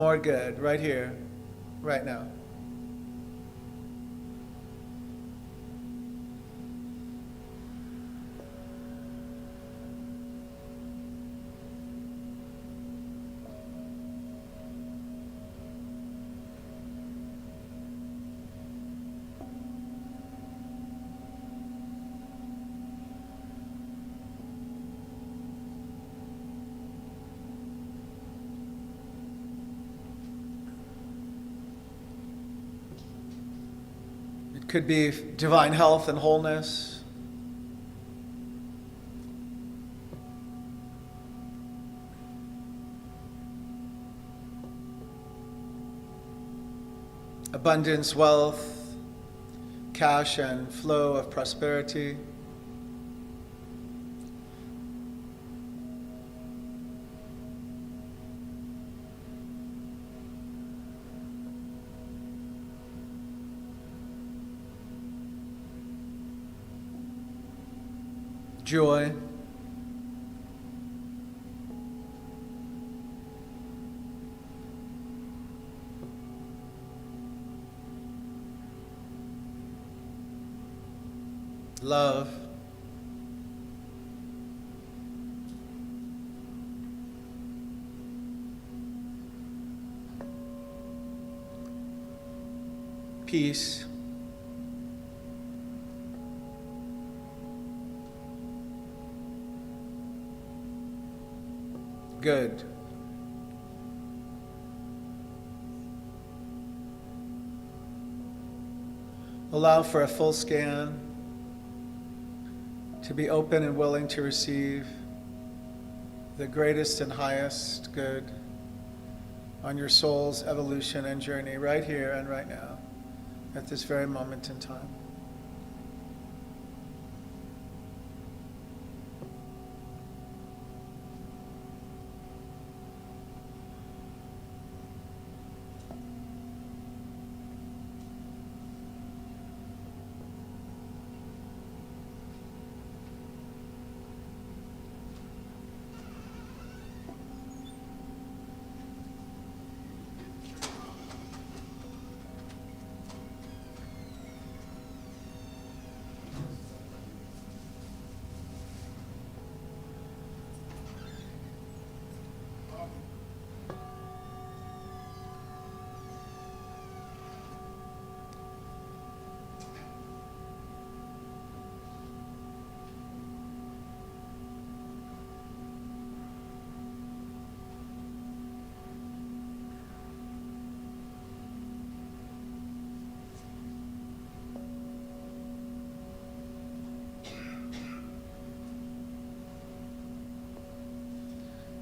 More good, right here, right now. Could be divine health and wholeness. Abundance, wealth, cash and flow of prosperity. Joy. Love. Peace. Good. Allow for a full scan to be open and willing to receive the greatest and highest good on your soul's evolution and journey right here and right now, at this very moment in time.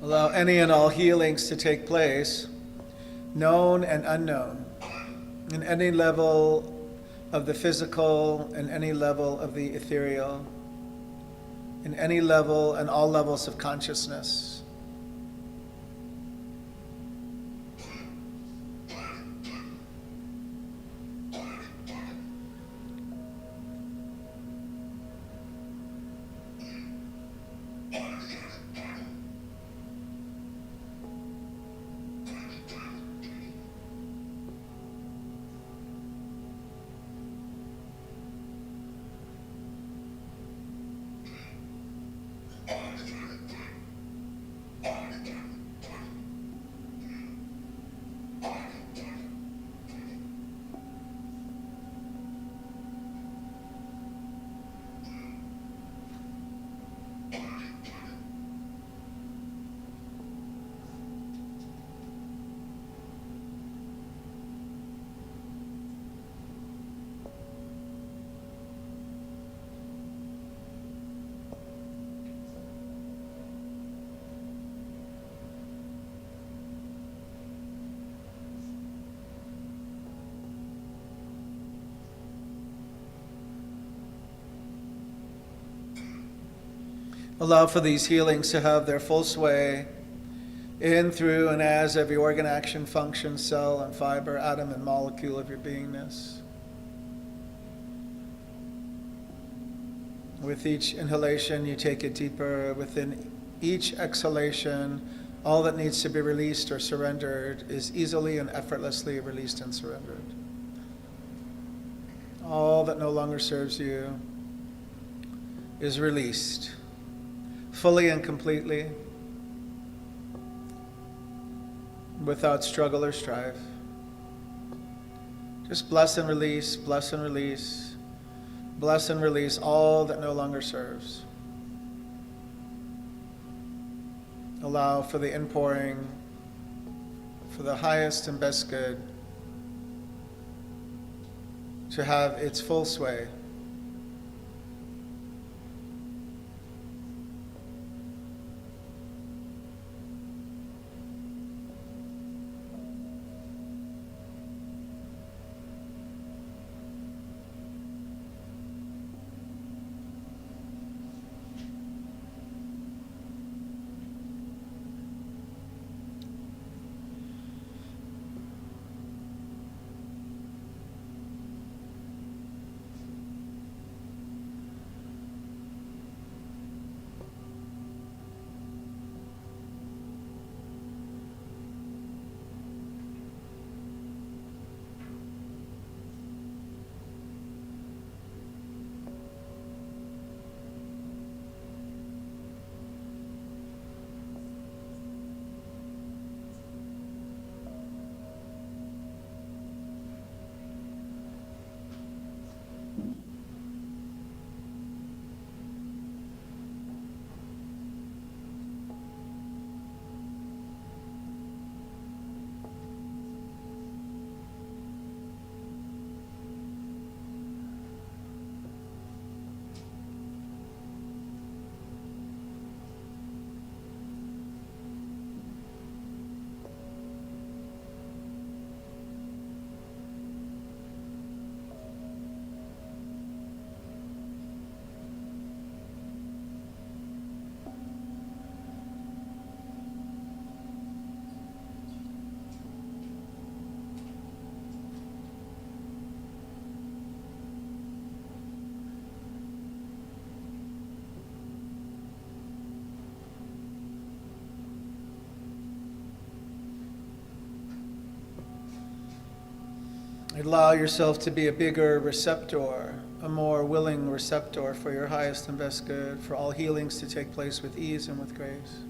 Allow any and all healings to take place, known and unknown, in any level of the physical, in any level of the ethereal, in any level and all levels of consciousness. Allow for these healings to have their full sway in, through, and as every organ, action, function, cell, and fiber, atom, and molecule of your beingness. With each inhalation, you take it deeper. Within each exhalation, All that needs to be released or surrendered is easily and effortlessly released and surrendered. All that no longer serves you is released fully and completely, without struggle or strife. Just bless and release, bless and release, bless and release all that no longer serves. Allow for the inpouring, for the highest and best good to have its full sway. Allow yourself to be a bigger receptor, a more willing receptor for your highest and best good, for all healings to take place with ease and with grace.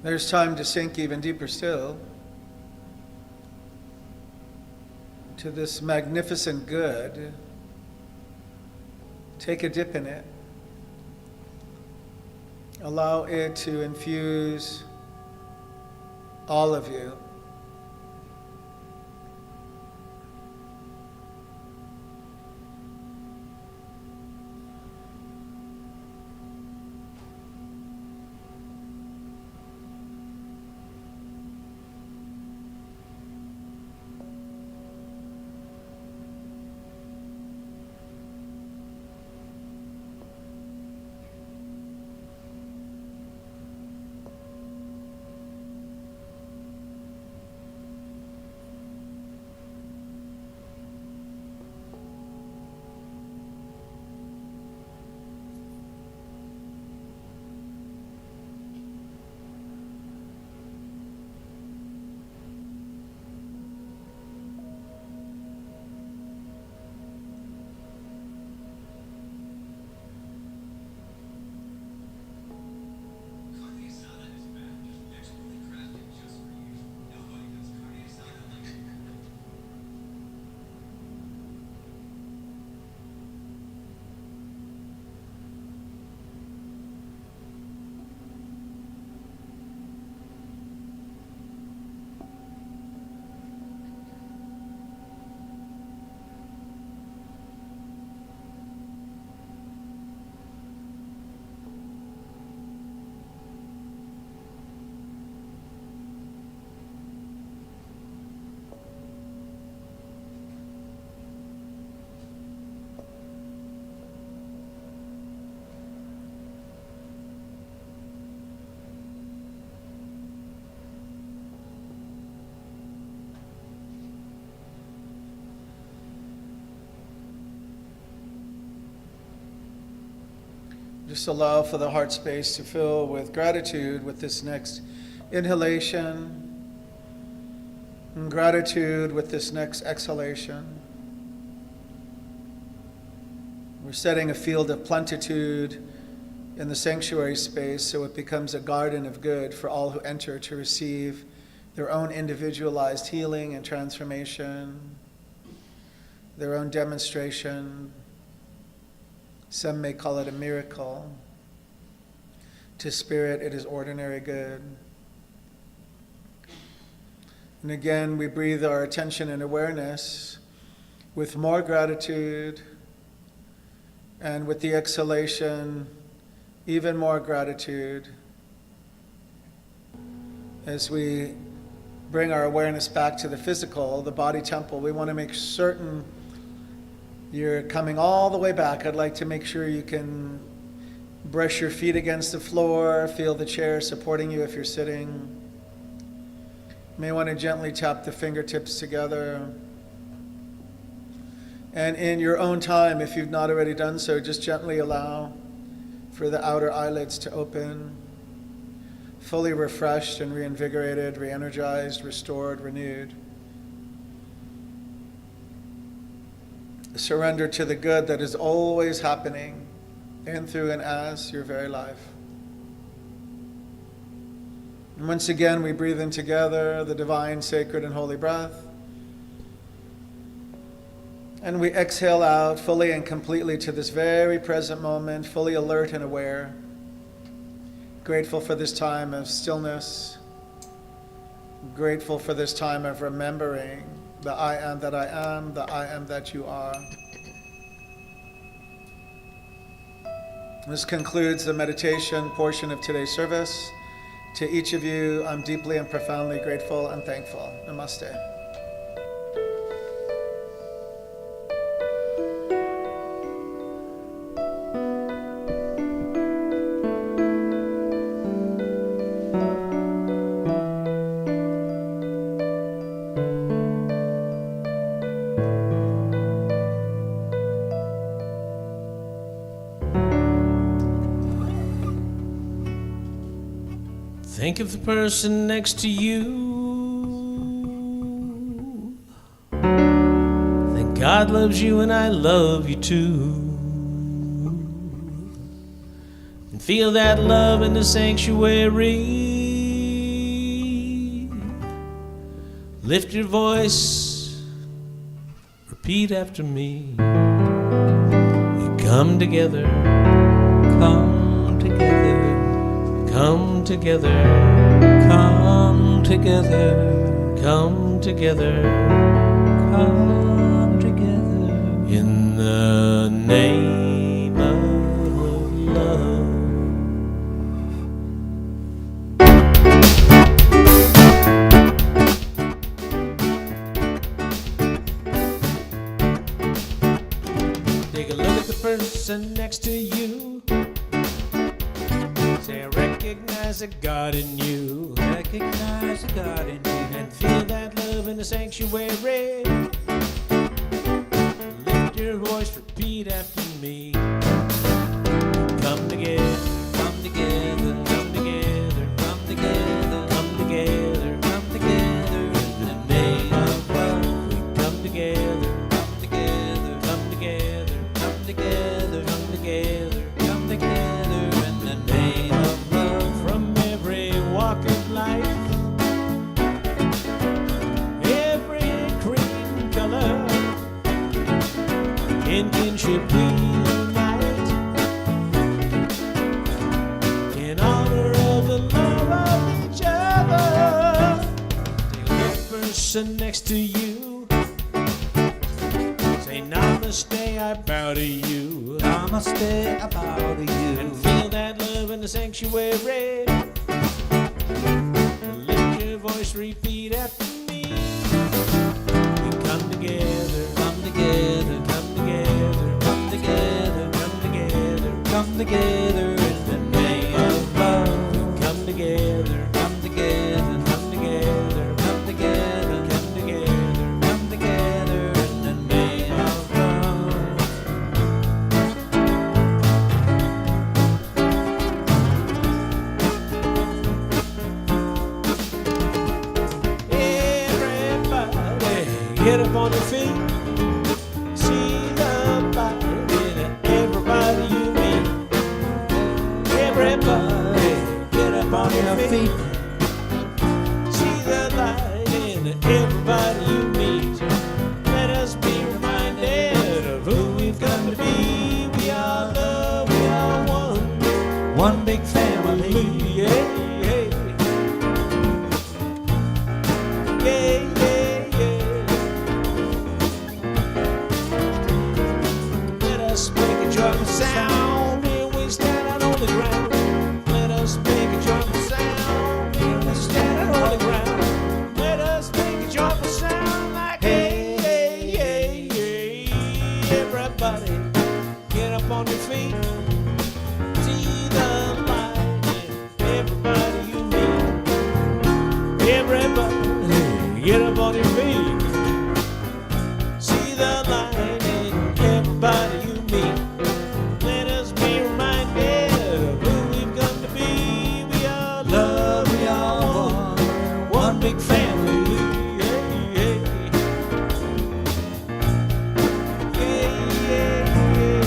There's time to sink even deeper still to this magnificent good. Take a dip in it. Allow it to infuse all of you. Just allow for the heart space to fill with gratitude with this next inhalation, and gratitude with this next exhalation. We're setting a field of plenitude in the sanctuary space so it becomes a garden of good for all who enter to receive their own individualized healing and transformation, their own demonstration. Some may call it a miracle. To spirit, it is ordinary good. And again, we breathe our attention and awareness with more gratitude, and with the exhalation, even more gratitude. As we bring our awareness back to the physical, the body temple, we want to make certain you're coming all the way back. I'd like to make sure you can brush your feet against the floor, feel the chair supporting you if you're sitting. You may want to gently tap the fingertips together. And in your own time, if you've not already done so, just gently allow for the outer eyelids to open, fully refreshed and reinvigorated, re-energized, restored, renewed. Surrender to the good that is always happening in, through, and as your very life. And once again, we breathe in together the divine, sacred, and holy breath. And we exhale out fully and completely to this very present moment, fully alert and aware. Grateful for this time of stillness. Grateful for this time of remembering the I am that I am, the I am that you are. This concludes the meditation portion of today's service. To each of you, I'm deeply and profoundly grateful and thankful. Namaste. Think of the person next to you. Think God loves you and I love you too. And feel that love in the sanctuary. Lift your voice, repeat after me. We come together, come together. Come together, come together, come together, come together, in the name of love. Take a look at the person next to you. Say, I recognize a God in you. Recognize a God in you. And feel that love in the sanctuary. Lift your voice, repeat after me. Come together, come together, come together, come together, come together, come together, in the name of love. We come together, come together, come together, come together, come together, come together, in the name of love. From every walk of life, every creed color, in kinship we unite, in honor of the love of each other. Take a look at the person next to you. Say namaste, I bow to you. Namaste, I bow to you. And feel that love in the sanctuary. Lift your voice, repeat after me. We come together, come together, come together, come together, come together, come together, in the name of love. We come together, come together, come together, come together, come together, come together, in the name of love. feet. See the light in everybody you meet. Let us be reminded of who we've come to be. We are love, we are one big family. Yeah, yeah. Yeah, yeah, yeah. Let us make a joyful sound when we stand out on the ground. Let us make a joyful sound when we stand out on the ground. Let us make a joyful sound like hey, hey, hey, hey. Everybody, get up on your feet. See the light in everybody you meet. Everybody, get up on your feet. See the light in everybody you meet. Let us be reminded of who we've come to be. We are love, we are one big family. Yeah, yeah. Yeah, yeah, yeah.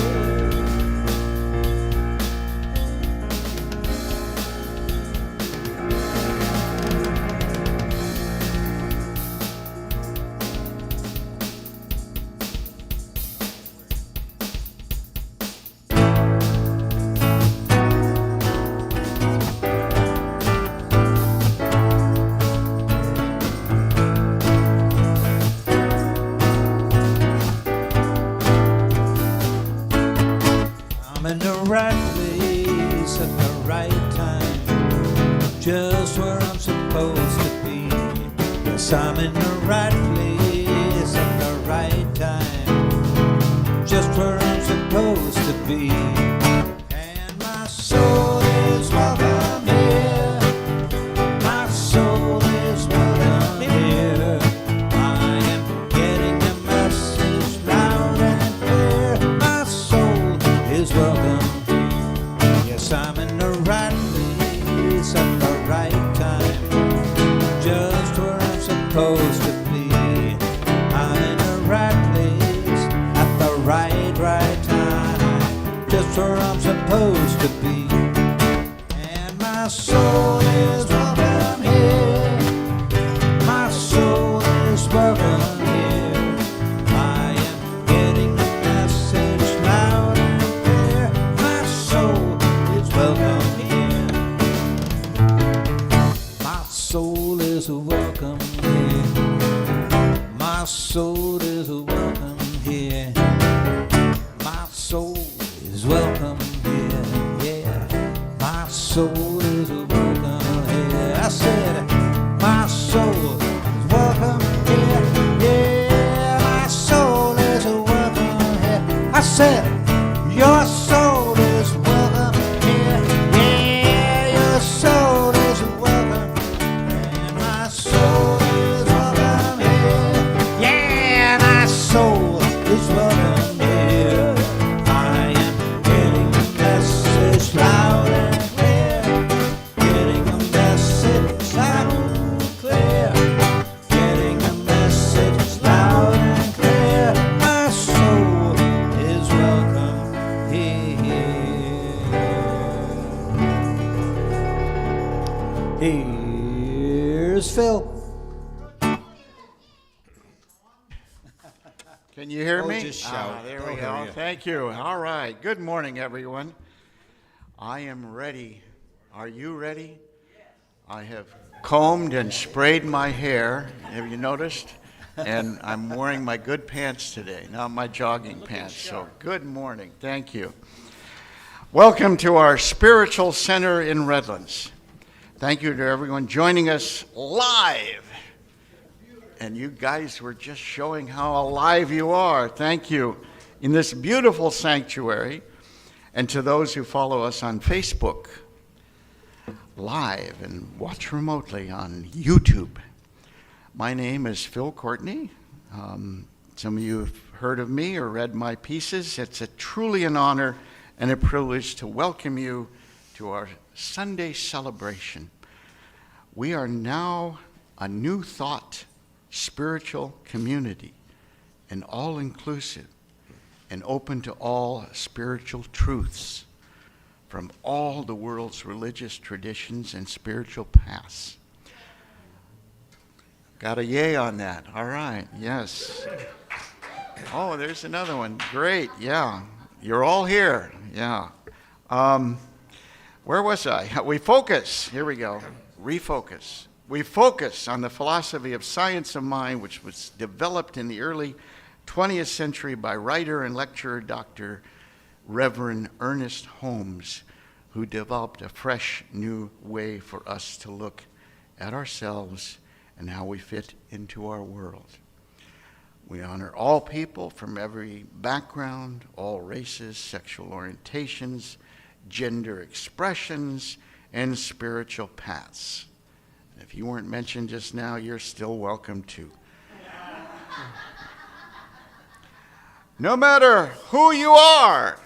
I'm in the right place at the right time, just where I'm supposed to be. Yes, I'm in the right place at the right time, just where I'm supposed to be. And my soul is welcome here. My soul is welcome here. I am getting the message loud and clear. My soul is welcome. Yes, I'm in the right place at the right time, just where I'm supposed to be. I'm in the right place at the right time, just where I'm supposed to be. And my soul is welcome here. My soul is welcome here. I am getting the message loud and clear. My soul is welcome here. My soul is welcome here. My soul is welcome here. My soul is welcome here. Yeah. My soul is welcome here. I said, my soul is welcome here. Yeah, my soul is welcome here. I said, your soul is welcome here. Yeah, your soul is welcome. And my soul is welcome here. Yeah, my soul is welcome here. I am getting the message loud and clear. Getting a message loud and clear. Getting a message loud and clear. My soul is welcome here. Here's Phil. Can you hear me? just shout. There They'll we hear go. you. Thank you. All right. Good morning, everyone. I am ready. Are you ready? I have combed and sprayed my hair. Have you noticed? And I'm wearing my good pants today, not my jogging pants. So good morning. Thank you. Welcome to our Spiritual Center in Redlands. Thank you to everyone joining us live. And you guys were just showing how alive you are. Thank you. In this beautiful sanctuary, and to those who follow us on Facebook live and watch remotely on YouTube. My name is Phil Courtney. Some of you have heard of me or read my pieces. It's truly an honor and a privilege to welcome you to our Sunday celebration. We are now a new thought spiritual community, and all-inclusive and open to all spiritual truths. from all the world's religious traditions and spiritual paths. Got a yay on that. All right, yes. Oh, there's another one. Great, yeah. You're all here, yeah. Where was I? We focus. Here we go. Refocus. We focus on the philosophy of science of mind, which was developed in the early 20th century by writer and lecturer Dr. Reverend Ernest Holmes, who developed a fresh new way for us to look at ourselves and how we fit into our world. We honor all people from every background, all races, sexual orientations, gender expressions, and spiritual paths. If you weren't mentioned just now, you're still welcome too. No matter who you are,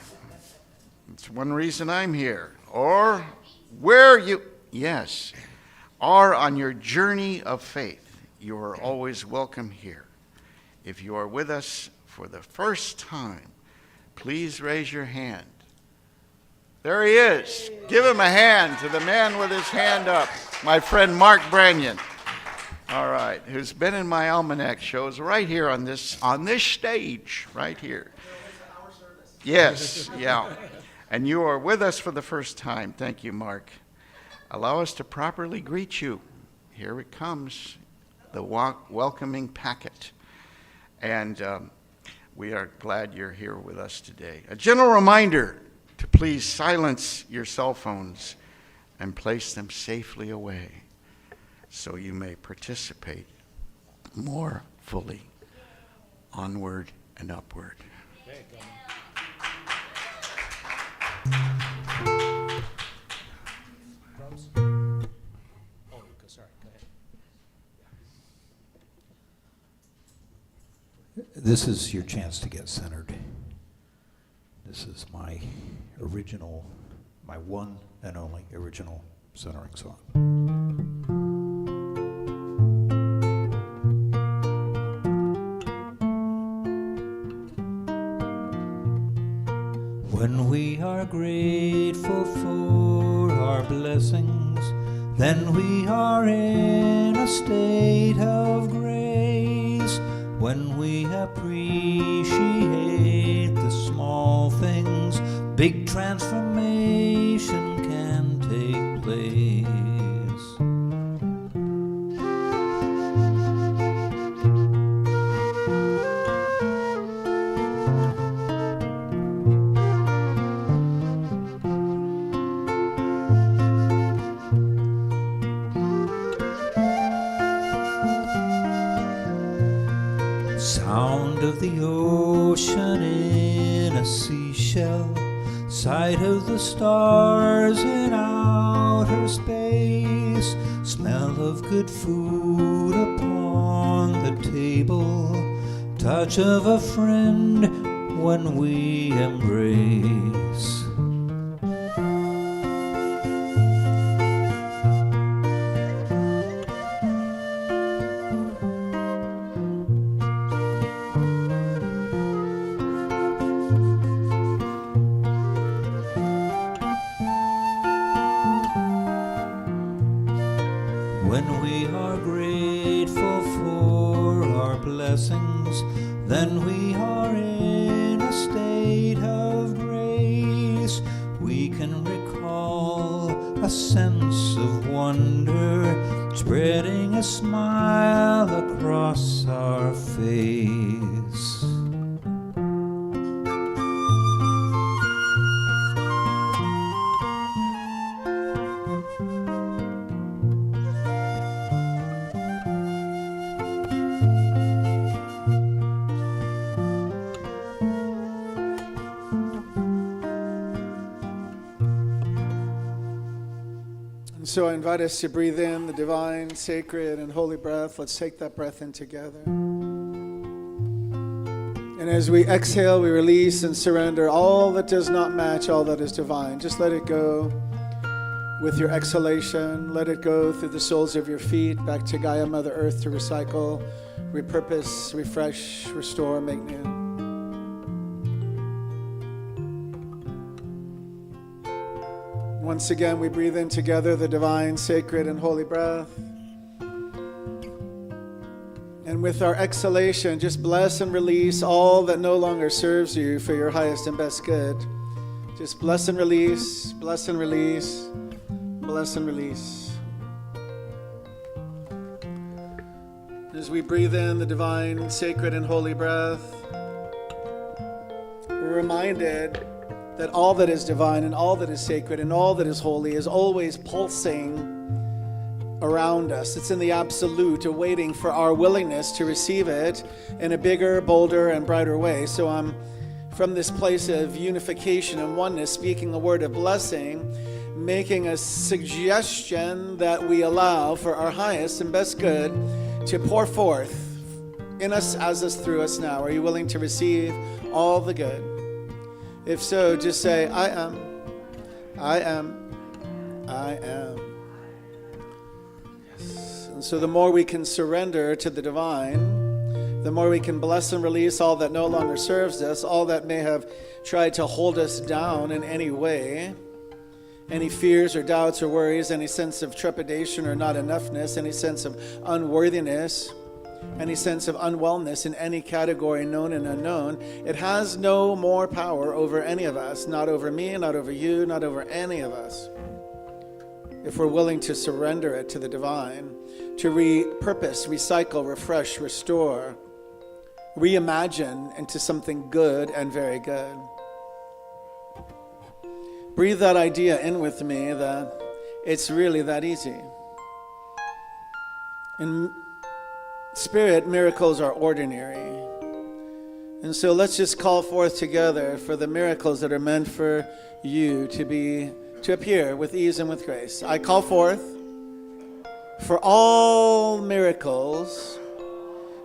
it's one reason I'm here, or where you, yes, are on your journey of faith, you are always welcome here. If you are with us for the first time, please raise your hand. There he is. Give him a hand to the man with his hand up, my friend Mark Branyan. All right, who's been in my almanac shows right here on this stage, right here. Yes, yeah. And you are with us for the first time. Thank you, Mark. Allow us to properly greet you. Here it comes, the welcoming packet. And we are glad you're here with us today. A gentle reminder to please silence your cell phones and place them safely away so you may participate more fully. Onward and upward. This is your chance to get centered. This is my one and only original centering song. When we are grateful for our blessings, then we are in a state of grace. When we appreciate the small things, big transformation can take place. Sound of the ocean in a seashell, sight of the stars in outer space, smell of good food upon the table, touch of a friend when we embrace. When we are grateful for our blessings, then we are in a state of grace. We can recall a sense of wonder, spreading a smile across our face. So I invite us to breathe in the divine, sacred, and holy breath. Let's take that breath in together. And as we exhale, we release and surrender all that does not match all that is divine. Just let it go with your exhalation. Let it go through the soles of your feet back to Gaia, Mother Earth, to recycle, repurpose, refresh, restore, make new. Once again, we breathe in together the divine, sacred, and holy breath. And with our exhalation, just bless and release all that no longer serves you for your highest and best good. Just bless and release, bless and release, bless and release. As we breathe in the divine, sacred, and holy breath, we're reminded that all that is divine and all that is sacred and all that is holy is always pulsing around us. It's in the absolute, awaiting for our willingness to receive it in a bigger, bolder, and brighter way. So I'm from this place of unification and oneness, speaking a word of blessing, making a suggestion that we allow for our highest and best good to pour forth in us, as us, through us now. Are you willing to receive all the good? If so, just say, I am, I am, I am. Yes. And so the more we can surrender to the divine, the more we can bless and release all that no longer serves us, all that may have tried to hold us down in any way, any fears or doubts or worries, any sense of trepidation or not enoughness, any sense of unworthiness, any sense of unwellness in any category, known and unknown. It has no more power over any of us, not over me, not over you, not over any of us. If we're willing to surrender it to the divine, to repurpose, recycle, refresh, restore, reimagine into something good and very good. Breathe that idea in with me that it's really that easy. In spirit, miracles are ordinary. And so let's just call forth together for the miracles that are meant for you to appear with ease and with grace. I call forth for all miracles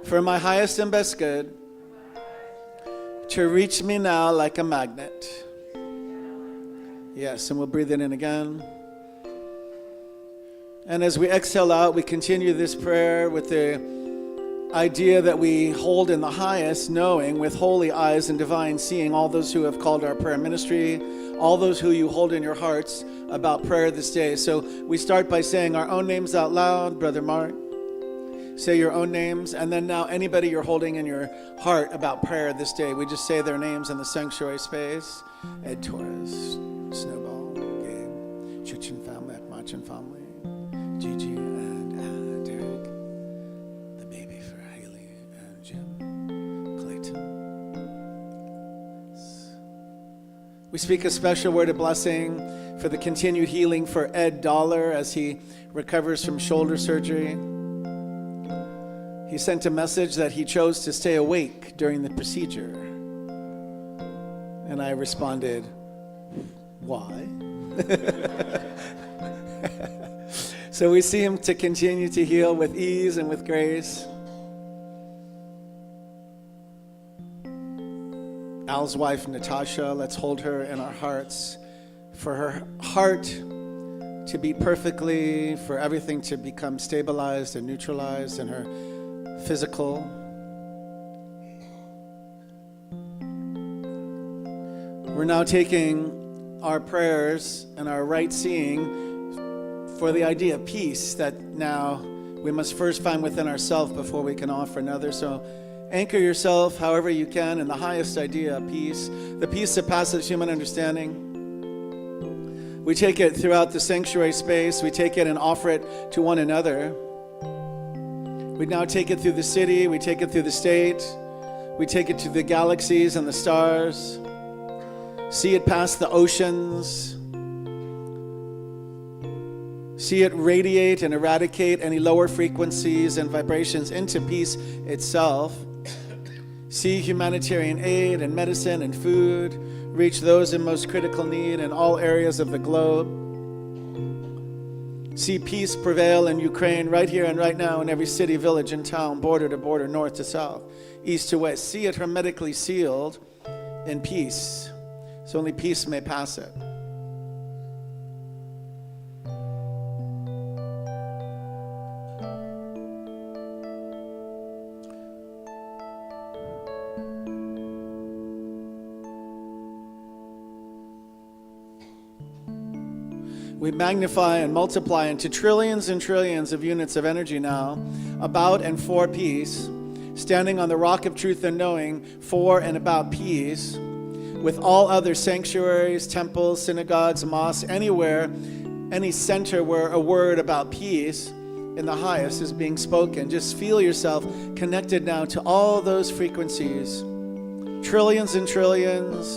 for my highest and best good to reach me now like a magnet. Yes, and we'll breathe it in again. And as we exhale out, we continue this prayer with the idea that we hold in the highest, knowing with holy eyes and divine seeing all those who have called our prayer ministry, all those who you hold in your hearts about prayer this day. So we start by saying our own names out loud. Brother Mark, say your own names. And then now anybody you're holding in your heart about prayer this day, we just say their names in the sanctuary space. Ed Torres, Snowball, Gabe, Chitjian family, Machin family, Gigi and Derek, the baby for Haley and Jim, Clayton. We speak a special word of blessing for the continued healing for Ed Dollar as he recovers from shoulder surgery. He sent a message that he chose to stay awake during the procedure. And I responded, why? So we see him to continue to heal with ease and with grace. Al's wife, Natasha, let's hold her in our hearts. For her heart to beat perfectly, for everything to become stabilized and neutralized in her physical. We're now taking our prayers and our right seeing for the idea of peace that now we must first find within ourselves before we can offer another. So anchor yourself however you can in the highest idea of peace, the peace that passes human understanding. We take it throughout the sanctuary space. We take it and offer it to one another. We now take it through the city. We take it through the state. We take it to the galaxies and the stars. See it past the oceans. See it radiate and eradicate any lower frequencies and vibrations into peace itself. See humanitarian aid and medicine and food reach those in most critical need in all areas of the globe. See peace prevail in Ukraine right here and right now in every city, village, and town, border to border, north to south, east to west. See it hermetically sealed in peace, so only peace may pass it. We magnify and multiply into trillions and trillions of units of energy now, about and for peace, standing on the rock of truth and knowing for and about peace, with all other sanctuaries, temples, synagogues, mosques, anywhere, any center where a word about peace in the highest is being spoken. Just feel yourself connected now to all those frequencies. Trillions and trillions,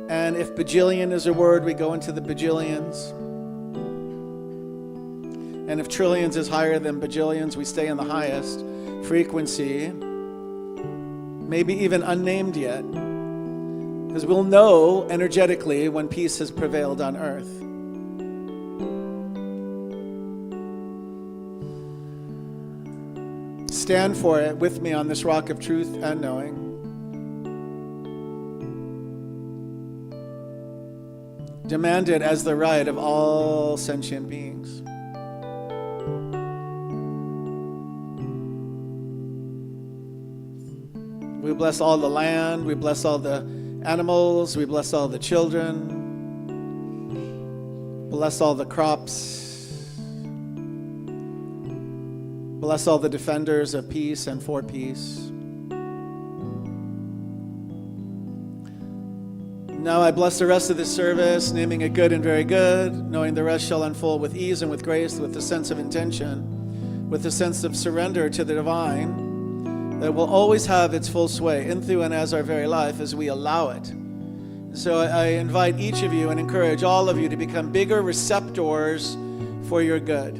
and if bajillion is a word, we go into the bajillions. And if trillions is higher than bajillions, we stay in the highest frequency, maybe even unnamed yet, because we'll know energetically when peace has prevailed on earth. Stand for it with me on this rock of truth and knowing. Demand it as the right of all sentient beings. We bless all the land, we bless all the animals, we bless all the children, bless all the crops, bless all the defenders of peace and for peace. Now I bless the rest of this service, naming it good and very good, knowing the rest shall unfold with ease and with grace, with a sense of intention, with a sense of surrender to the divine, that will always have its full sway in, through, and as our very life as we allow it. So I invite each of you and encourage all of you to become bigger receptors for your good.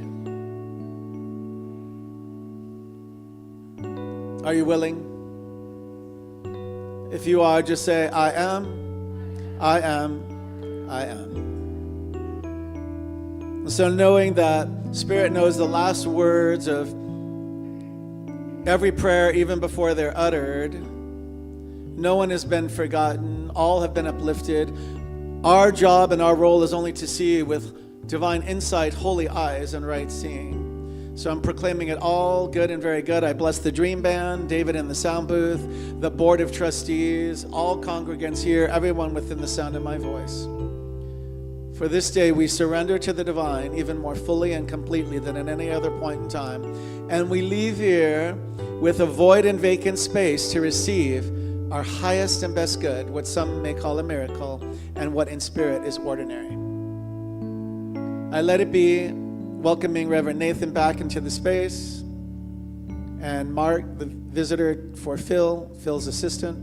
Are you willing? If you are, just say, I am. I am, I am. So knowing that Spirit knows the last words of every prayer, even before they're uttered, no one has been forgotten, all have been uplifted. Our job and our role is only to see with divine insight, holy eyes, and right seeing. So I'm proclaiming it all good and very good. I bless the Dream Band, David in the sound booth, the Board of Trustees, all congregants here, everyone within the sound of my voice. For this day, we surrender to the divine even more fully and completely than at any other point in time. And we leave here with a void and vacant space to receive our highest and best good, what some may call a miracle, and what in spirit is ordinary. I let it be. Welcoming Reverend Nathan back into the space, and Mark, the visitor for Phil's assistant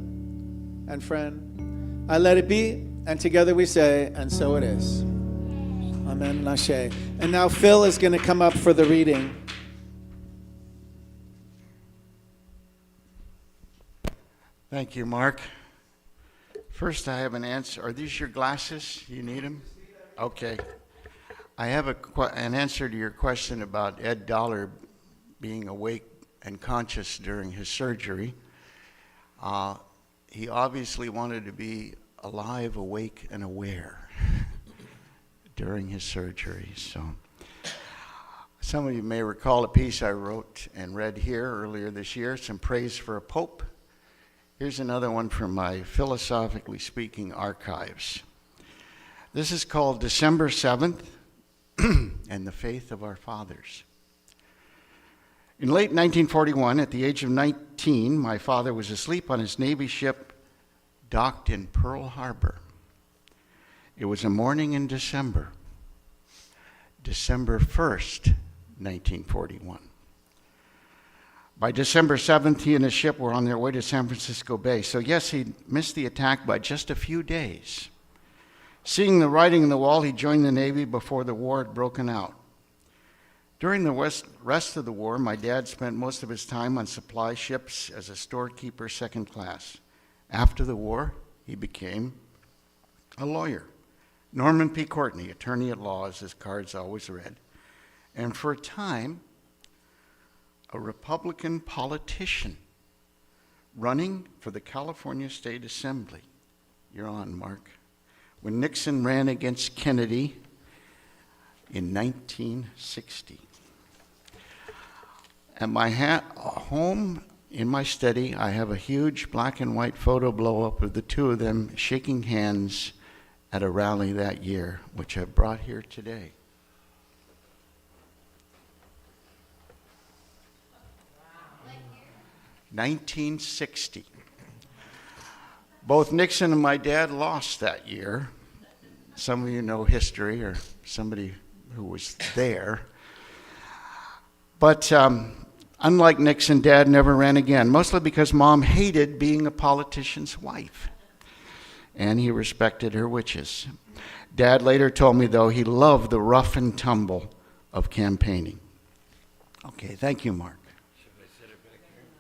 and friend. I let it be, and together we say, and so it is. Amen, Nashe. And now Phil is going to come up for the reading. Thank you, Mark. First, I have an answer. Are these your glasses? You need them? Okay. I have an answer to your question about Ed Dollar being awake and conscious during his surgery. He obviously wanted to be alive, awake, and aware during his surgery. So, some of you may recall a piece I wrote and read here earlier this year, Some Praise for a Pope. Here's another one from my Philosophically Speaking archives. This is called December 7th, and the Faith of Our Fathers. In late 1941, at the age of 19, my father was asleep on his Navy ship docked in Pearl Harbor. It was a morning in December 1st, 1941. By December 7th, he and his ship were on their way to San Francisco Bay. So yes, he missed the attack by just a few days. Seeing the writing on the wall, he joined the Navy before the war had broken out. During the rest of the war, my dad spent most of his time on supply ships as a storekeeper second class. After the war, he became a lawyer. Norman P. Courtney, attorney at law, as his cards always read. And for a time, a Republican politician running for the California State Assembly. You're on, Mark. When Nixon ran against Kennedy in 1960. At my home, in my study, I have a huge black and white photo blow-up of the two of them shaking hands at a rally that year, which I brought here today. 1960. Both Nixon and my dad lost that year. Some of you know history, or somebody who was there. But unlike Nixon, Dad never ran again, mostly because Mom hated being a politician's wife, and he respected her wishes. Dad later told me, though, he loved the rough and tumble of campaigning. Okay, thank you, Mark. Should I sit it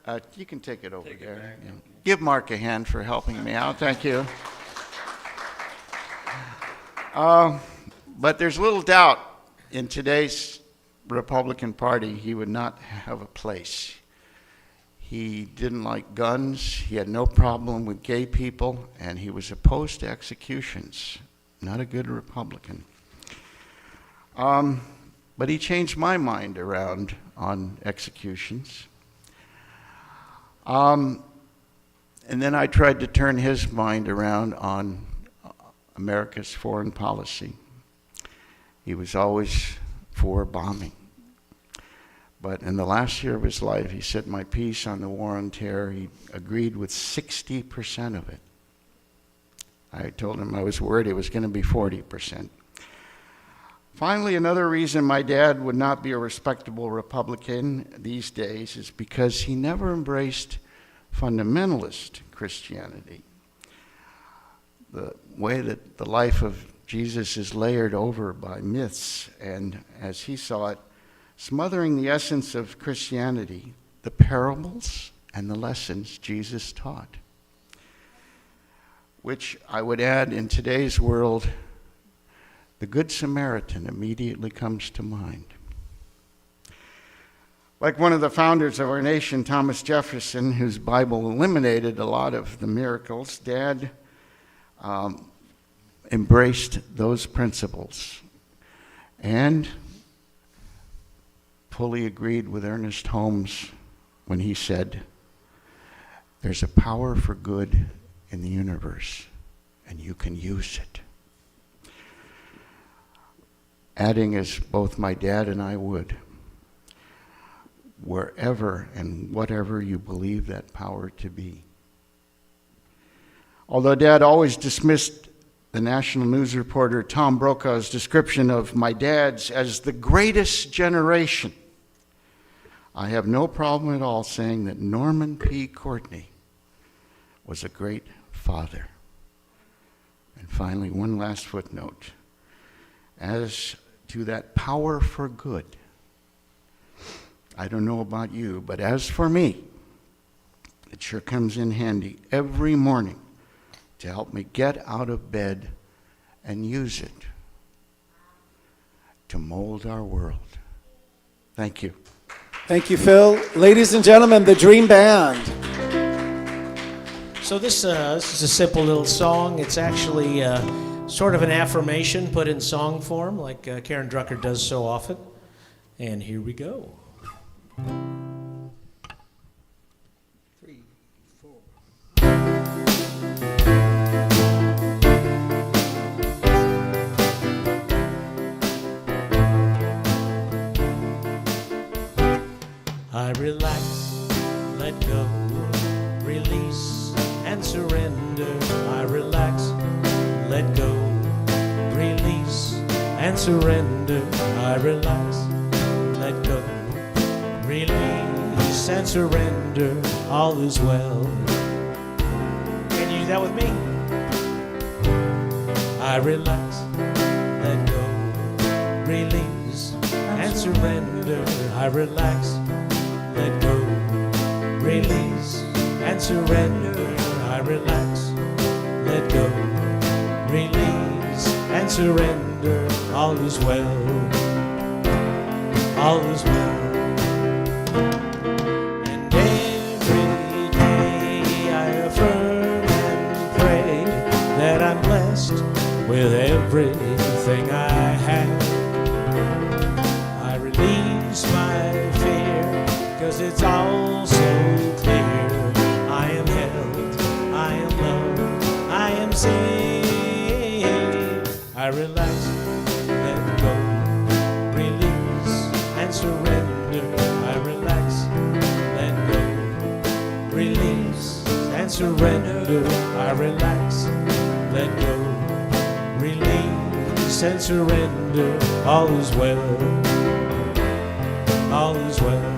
back here? You can take it over Take it there. back. Yeah. Give Mark a hand for helping me out. Thank you. But there's little doubt in today's Republican Party he would not have a place. He didn't like guns, he had no problem with gay people, and he was opposed to executions. Not a good Republican. But he changed my mind around on executions. And then I tried to turn his mind around on America's foreign policy. He was always for bombing. But in the last year of his life, he said my piece on the war on terror, he agreed with 60% of it. I told him I was worried it was going to be 40%. Finally, another reason my dad would not be a respectable Republican these days is because he never embraced fundamentalist Christianity. The way that the life of Jesus is layered over by myths, and as he saw it, smothering the essence of Christianity, the parables and the lessons Jesus taught, which I would add in today's world, the Good Samaritan immediately comes to mind. Like one of the founders of our nation, Thomas Jefferson, whose Bible eliminated a lot of the miracles, Dad embraced those principles and fully agreed with Ernest Holmes when he said, "There's a power for good in the universe, and you can use it." Adding, as both my dad and I would, wherever and whatever you believe that power to be. Although Dad always dismissed the National News reporter Tom Brokaw's description of my dad's as the greatest generation, I have no problem at all saying that Norman P. Courtney was a great father. And finally, one last footnote. As to that power for good, I don't know about you, but as for me, it sure comes in handy every morning to help me get out of bed and use it to mold our world. Thank you. Thank you, Phil. Ladies and gentlemen, the Dream Band. So this is a simple little song. It's actually sort of an affirmation put in song form, like Karen Drucker does so often. And here we go. 3, 4. I relax, let go, release, and surrender. I relax, let go, release, and surrender. I relax, let go, release, and surrender. All is well. Can you do that with me? I relax, let go, release, and surrender. I relax, let go, release, and surrender. I relax, let go, release, and surrender. All is well, all is well. And every day I affirm and pray that I'm blessed with everything I have. I release my fear, 'cause it's all so clear. I am held, I am loved, I am saved. I relax, let go, release, and surrender. I relax, let go, surrender. I relax, let go, release and surrender. All is well, all is well.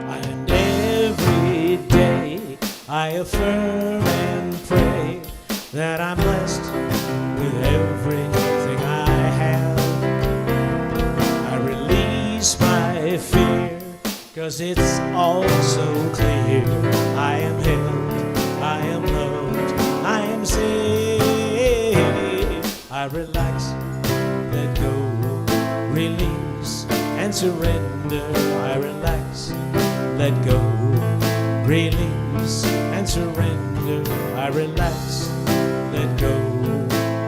And every day I affirm and pray that I'm blessed with everything I have. I release my fear, 'cause it's all so clear. I am held, I am loved, I am safe. I relax, let go, release and surrender. I relax, let go, release and surrender. I relax, let go,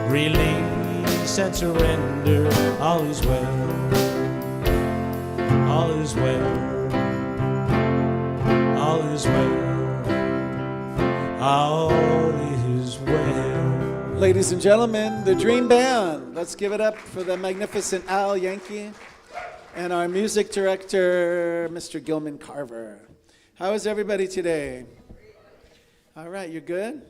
release and surrender. All is well, all is well, all is well, all is well. Ladies and gentlemen, the Dream Band. Let's give it up for the magnificent Al Yankee and our music director, Mr. Gilman Carver. How is everybody today? All right, you're good?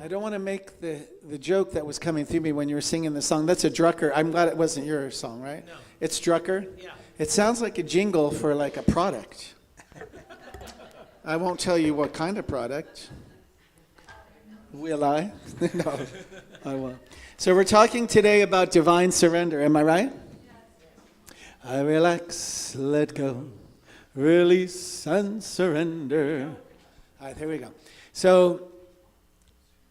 I don't want to make the joke that was coming through me when you were singing the song. That's a Drucker. I'm glad it wasn't your song, right? No. It's Drucker? Yeah. It sounds like a jingle for like a product. I won't tell you what kind of product. Will I? No, I won't. So we're talking today about divine surrender. Am I right? I relax, let go, release and surrender. All right, here we go. So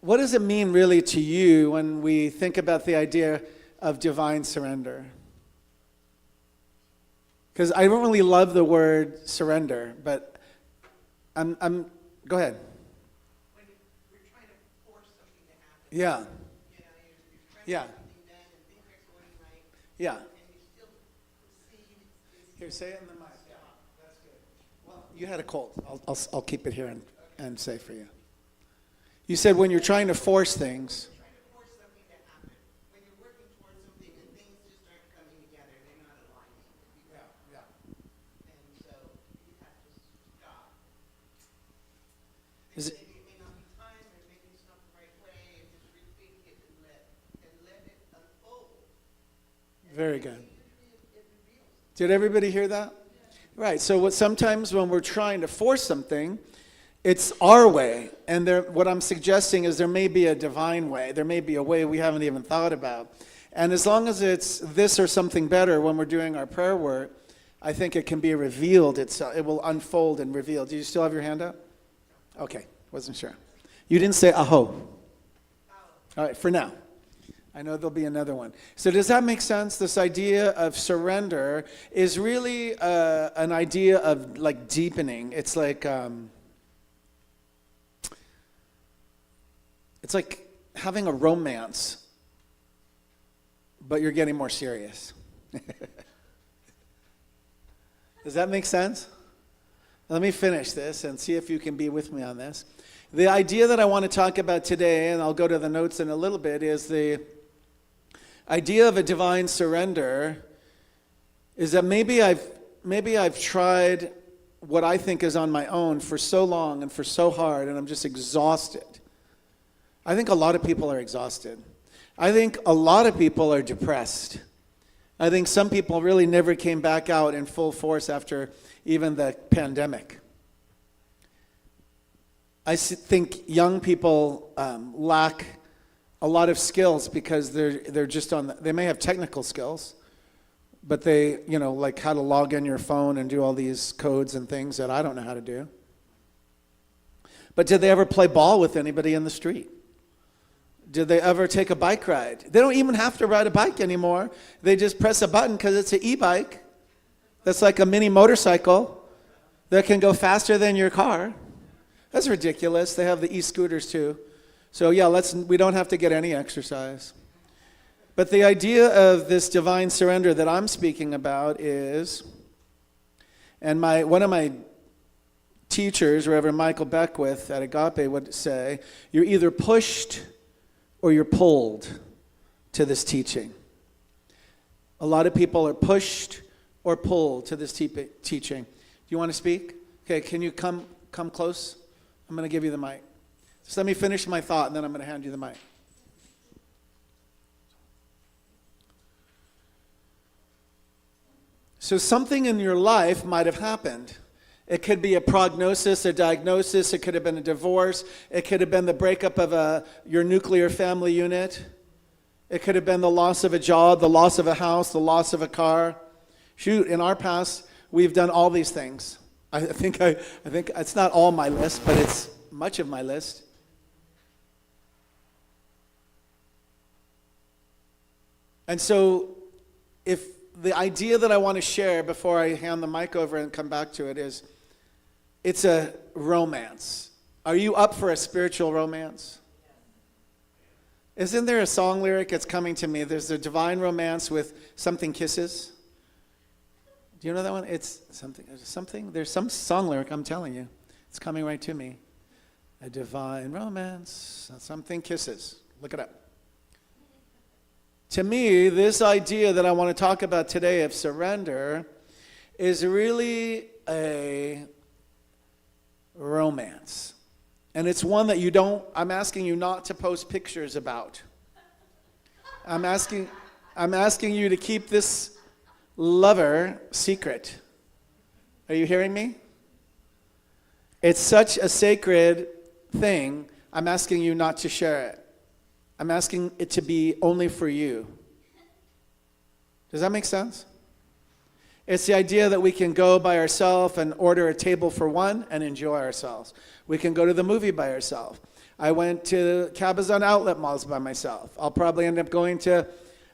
what does it mean really to you when we think about the idea of divine surrender? Because I don't really love the word surrender, but I'm go ahead. When we're trying to force something to happen. Yeah, You know, you're trying Yeah. to get something done and things are going right, yeah. and you still see it's Here, say it in the mic. Yeah, that's good. Well, you had a cold. I'll keep it here and say for you. You said when you're trying to force things. trying to force something to happen. When you're working towards something and things just aren't coming together, they're not aligning. Yeah. And so you have to stop. Is it, Maybe it may not be time, or maybe it's not the right way, and just rethink it and let it unfold. very good. Usually it reveals. Did everybody hear that? Right. So sometimes when we're trying to force something, it's our way. And what I'm suggesting is there may be a divine way. There may be a way we haven't even thought about. And as long as it's this or something better when we're doing our prayer work, I think it can be revealed. It will unfold and reveal. Do you still have your hand up? Okay. Wasn't sure. You didn't say aho. All right. For now. I know there'll be another one. So does that make sense? This idea of surrender is really an idea of like deepening. It's like having a romance, but you're getting more serious. Does that make sense? Let me finish this and see if you can be with me on this. The idea that I want to talk about today, and I'll go to the notes in a little bit, is the idea of a divine surrender is that maybe I've tried what I think is on my own for so long and for so hard, and I'm just exhausted. I think a lot of people are exhausted. I think a lot of people are depressed. I think some people really never came back out in full force after even the pandemic. I think young people lack a lot of skills because they're just they may have technical skills, but they, like how to log in your phone and do all these codes and things that I don't know how to do. But did they ever play ball with anybody in the street? Did they ever take a bike ride? They don't even have to ride a bike anymore. They just press a button because it's an e-bike. That's like a mini motorcycle that can go faster than your car. That's ridiculous. They have the e-scooters too. So yeah, we don't have to get any exercise. But the idea of this divine surrender that I'm speaking about is, and one of my teachers, Reverend Michael Beckwith at Agape, would say, you're either pushed or you're pulled to this teaching. A lot of people are pushed or pulled to this teaching. Do you want to speak? Okay, can you come close? I'm going to give you the mic. Just let me finish my thought, and then I'm going to hand you the mic. So something in your life might have happened. It could be a prognosis, a diagnosis. It could have been a divorce. It could have been the breakup of your nuclear family unit. It could have been the loss of a job, the loss of a house, the loss of a car. Shoot, in our past, we've done all these things. I think it's not all my list, but it's much of my list. And so, if the idea that I want to share before I hand the mic over and come back to it is, it's a romance. Are you up for a spiritual romance? Isn't there a song lyric that's coming to me? There's a divine romance with something kisses. Do you know that one? It's something. There's some song lyric, I'm telling you. It's coming right to me. A divine romance, something kisses. Look it up. To me, this idea that I want to talk about today of surrender is really a romance. And it's one that I'm asking you not to post pictures about. I'm asking you to keep this lover secret. Are you hearing me? It's such a sacred thing, I'm asking you not to share it. I'm asking it to be only for you. Does that make sense? It's the idea that we can go by ourselves and order a table for one and enjoy ourselves. We can go to the movie by ourselves. I went to Cabazon outlet malls by myself. I'll probably end up going to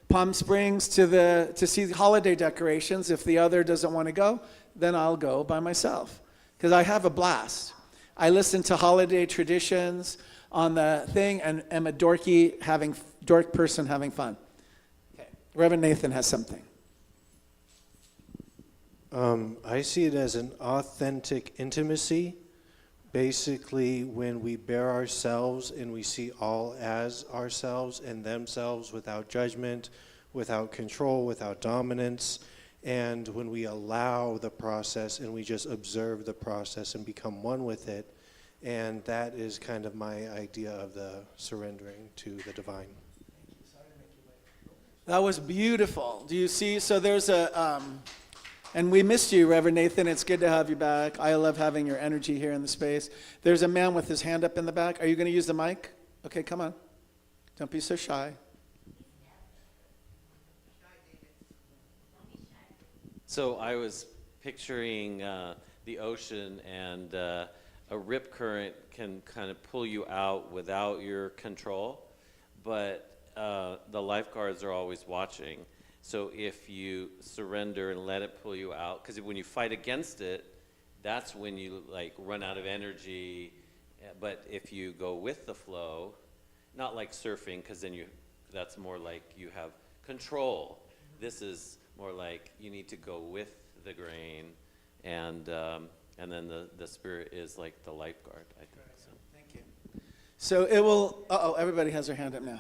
Palm Springs to see the holiday decorations. If the other doesn't want to go, then I'll go by myself. Because I have a blast. I listen to holiday traditions on the thing and am a dork person having fun. Okay. Reverend Nathan has something. I see it as an authentic intimacy. Basically, when we bear ourselves and we see all as ourselves and themselves without judgment, without control, without dominance, and when we allow the process and we just observe the process and become one with it, and that is kind of my idea of the surrendering to the divine. That was beautiful. Do you see? So there's and we missed you, Reverend Nathan. It's good to have you back. I love having your energy here in the space. There's a man with his hand up in the back. Are you going to use the mic? Okay, come on. Don't be so shy. So I was picturing the ocean, and a rip current can kind of pull you out without your control, but the lifeguards are always watching. So if you surrender and let it pull you out, because when you fight against it, that's when you like run out of energy. But if you go with the flow, not like surfing, because then that's more like you have control. This is more like you need to go with the grain, and then the spirit is like the lifeguard, I think. So. Thank you. So it will. Everybody has their hand up now.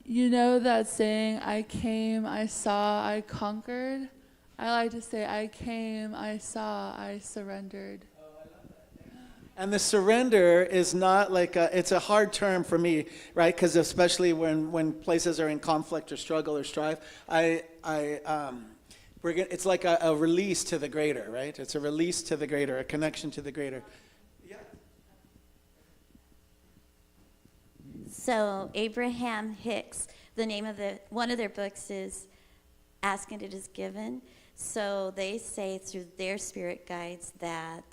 You know that saying, I came, I saw, I conquered? I like to say, I came, I saw, I surrendered. And the surrender is not like it's a hard term for me, right? Because especially when places are in conflict or struggle or strife, it's like a release to the greater, right? It's a release to the greater, a connection to the greater. So Abraham Hicks, the name of one of their books is Ask and It Is Given. So they say through their spirit guides that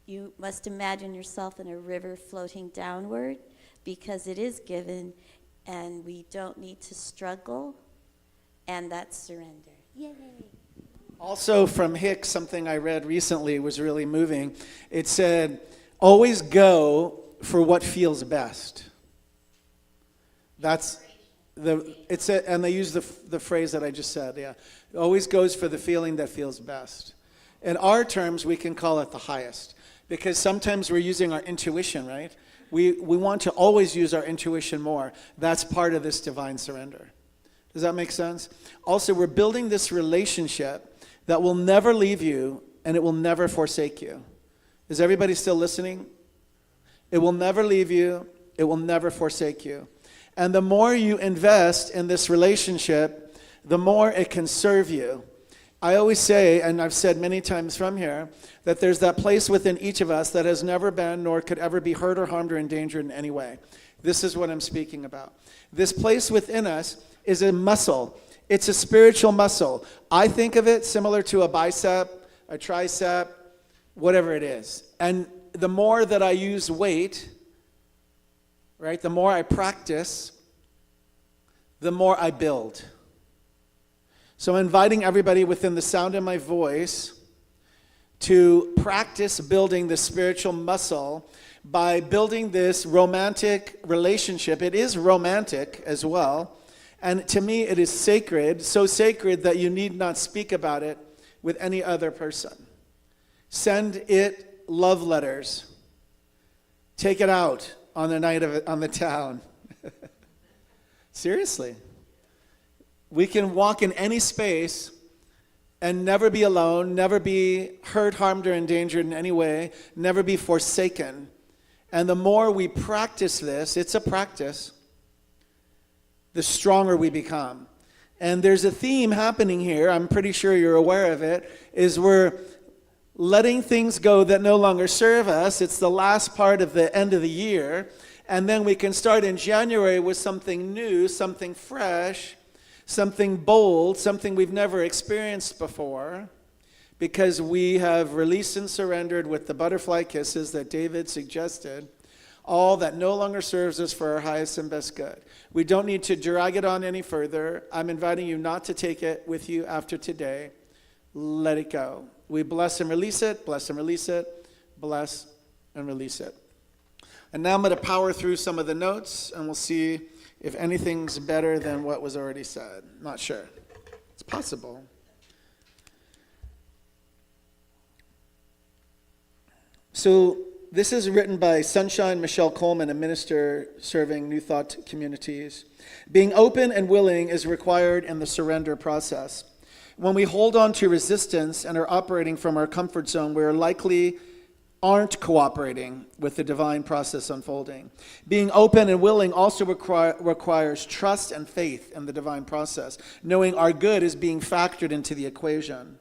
you must imagine yourself in a river floating downward because it is given and we don't need to struggle, and that's surrender. Yay! Also from Hicks, something I read recently was really moving. It said, always go for what feels best. That's and they use the phrase that I just said, yeah. It always goes for the feeling that feels best. In our terms, we can call it the highest, because sometimes we're using our intuition, right? We want to always use our intuition more. That's part of this divine surrender. Does that make sense? Also, we're building this relationship that will never leave you and it will never forsake you. Is everybody still listening? It will never leave you. It will never forsake you. And the more you invest in this relationship, the more it can serve you. I always say, and I've said many times from here, that there's that place within each of us that has never been nor could ever be hurt or harmed or endangered in any way. This is what I'm speaking about. This place within us is a muscle. It's a spiritual muscle. I think of it similar to a bicep, a tricep, whatever it is. And the more that I use weight, right, the more I practice, the more I build. So I'm inviting everybody within the sound of my voice to practice building the spiritual muscle by building this romantic relationship. It is romantic as well. And to me, it is sacred, so sacred that you need not speak about it with any other person. Send it love letters. Take it out on the night of it, on the town. Seriously. We can walk in any space and never be alone, never be hurt, harmed, or endangered in any way, never be forsaken. And the more we practice this, it's a practice, the stronger we become. And there's a theme happening here, I'm pretty sure you're aware of it, is we're letting things go that no longer serve us. It's the last part of the end of the year. And then we can start in January with something new, something fresh, something bold, something we've never experienced before, because we have released and surrendered with the butterfly kisses that David suggested, all that no longer serves us for our highest and best good. We don't need to drag it on any further. I'm inviting you not to take it with you after today. Let it go. We bless and release it, bless and release it, bless and release it. And now I'm going to power through some of the notes, and we'll see if anything's better than what was already said. Not sure. It's possible. So this is written by Sunshine Michelle Coleman, a minister serving New Thought communities. Being open and willing is required in the surrender process. When we hold on to resistance and are operating from our comfort zone, we are likely aren't cooperating with the divine process unfolding. Being open and willing also requires trust and faith in the divine process, knowing our good is being factored into the equation.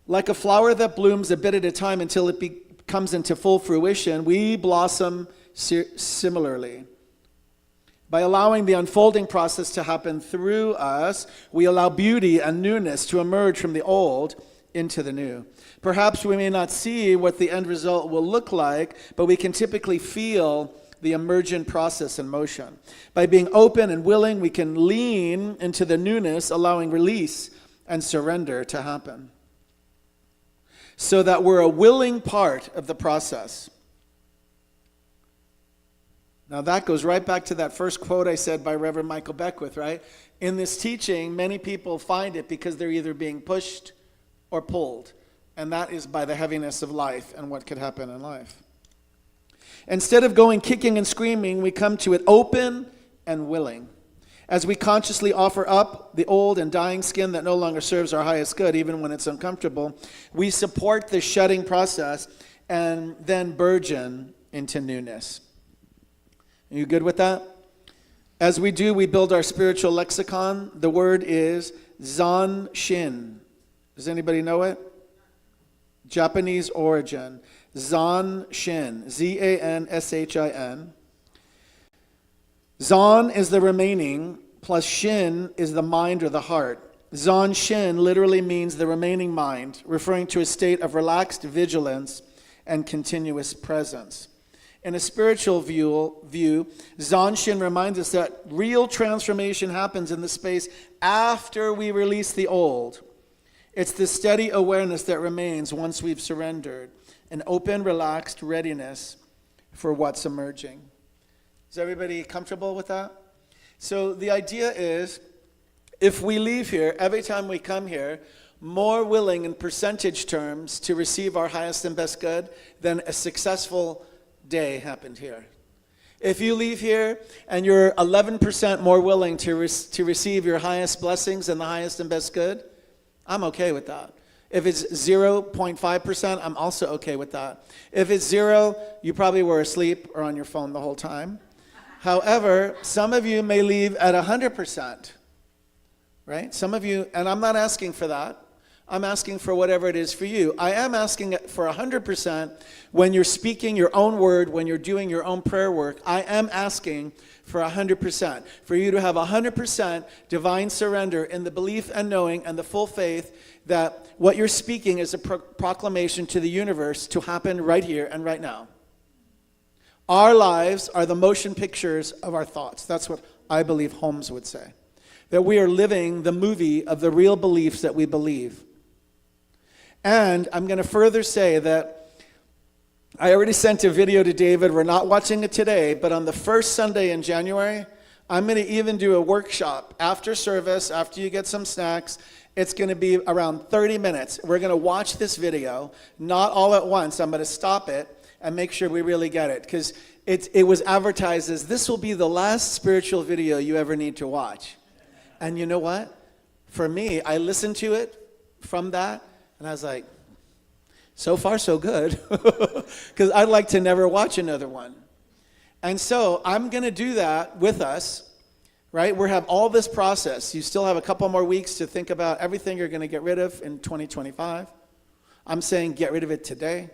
Like a flower that blooms a bit at a time until it comes into full fruition, we blossom similarly. By allowing the unfolding process to happen through us, we allow beauty and newness to emerge from the old into the new. Perhaps we may not see what the end result will look like, but we can typically feel the emergent process in motion. By being open and willing, we can lean into the newness, allowing release and surrender to happen, so that we're a willing part of the process. Now that goes right back to that first quote I said by Reverend Michael Beckwith, right? In this teaching, many people find it because they're either being pushed or pulled. And that is by the heaviness of life and what could happen in life. Instead of going kicking and screaming, we come to it open and willing. As we consciously offer up the old and dying skin that no longer serves our highest good, even when it's uncomfortable, we support the shedding process and then burgeon into newness. Are you good with that? As we do, we build our spiritual lexicon. The word is Zanshin. Does anybody know it? Japanese origin. Zanshin. Zanshin. Zon is the remaining, plus Shin is the mind or the heart. Zon Shin literally means the remaining mind, referring to a state of relaxed vigilance and continuous presence. In a spiritual view, Zon Shin reminds us that real transformation happens in the space after we release the old. It's the steady awareness that remains once we've surrendered, an open, relaxed readiness for what's emerging. Is everybody comfortable with that? So the idea is, if we leave here, every time we come here, more willing in percentage terms to receive our highest and best good than a successful day happened here. If you leave here and you're 11% more willing to receive your highest blessings and the highest and best good, I'm okay with that. If it's 0.5%, I'm also okay with that. If it's 0, you probably were asleep or on your phone the whole time. However, some of you may leave at 100%, right? Some of you, and I'm not asking for that. I'm asking for whatever it is for you. I am asking for 100% when you're speaking your own word, when you're doing your own prayer work. I am asking for 100%, for you to have 100% divine surrender in the belief and knowing and the full faith that what you're speaking is a proclamation to the universe to happen right here and right now. Our lives are the motion pictures of our thoughts. That's what I believe Holmes would say. That we are living the movie of the real beliefs that we believe. And I'm going to further say that I already sent a video to David. We're not watching it today, but on the first Sunday in January, I'm going to even do a workshop after service, after you get some snacks. It's going to be around 30 minutes. We're going to watch this video, not all at once. I'm going to stop it and make sure we really get it, because it was advertised as this will be the last spiritual video you ever need to watch. And you know what? For me, I listened to it from that, and I was like, so far so good, because I'd like to never watch another one. And so I'm going to do that with us, right? We have all this process. You still have a couple more weeks to think about everything you're going to get rid of in 2025. I'm saying get rid of it today.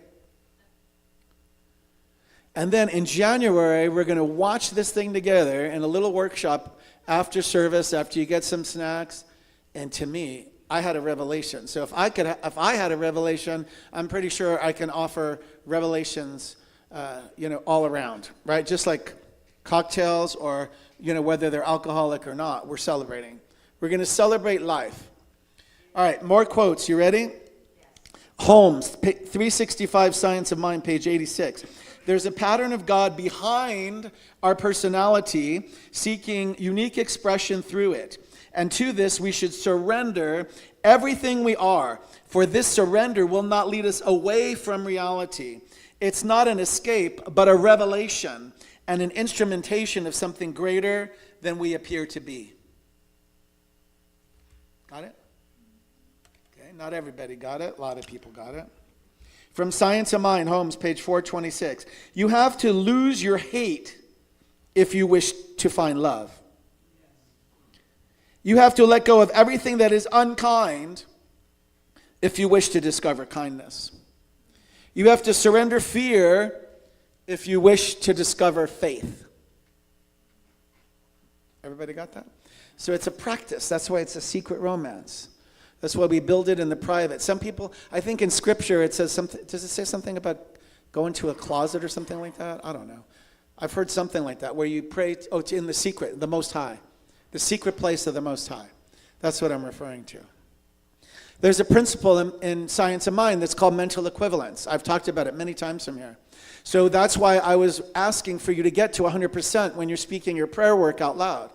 And then in January, we're going to watch this thing together in a little workshop after service, after you get some snacks. And to me, I had a revelation. So if I had a revelation, I'm pretty sure I can offer revelations, all around, right? Just like cocktails or, whether they're alcoholic or not, we're celebrating. We're going to celebrate life. All right, more quotes. You ready? Holmes, 365 Science of Mind, page 86. There's a pattern of God behind our personality, seeking unique expression through it. And to this, we should surrender everything we are, for this surrender will not lead us away from reality. It's not an escape, but a revelation and an instrumentation of something greater than we appear to be. Got it? Okay, not everybody got it. A lot of people got it. From Science of Mind, Holmes, page 426. You have to lose your hate if you wish to find love. You have to let go of everything that is unkind if you wish to discover kindness. You have to surrender fear if you wish to discover faith. Everybody got that? So it's a practice. That's why it's a secret romance. That's why we build it in the private. Some people, I think in Scripture it says something, does it say something about going to a closet or something like that? I don't know. I've heard something like that, where you pray, in the secret, the Most High. The secret place of the Most High. That's what I'm referring to. There's a principle in Science of Mind that's called mental equivalence. I've talked about it many times from here. So that's why I was asking for you to get to 100% when you're speaking your prayer work out loud.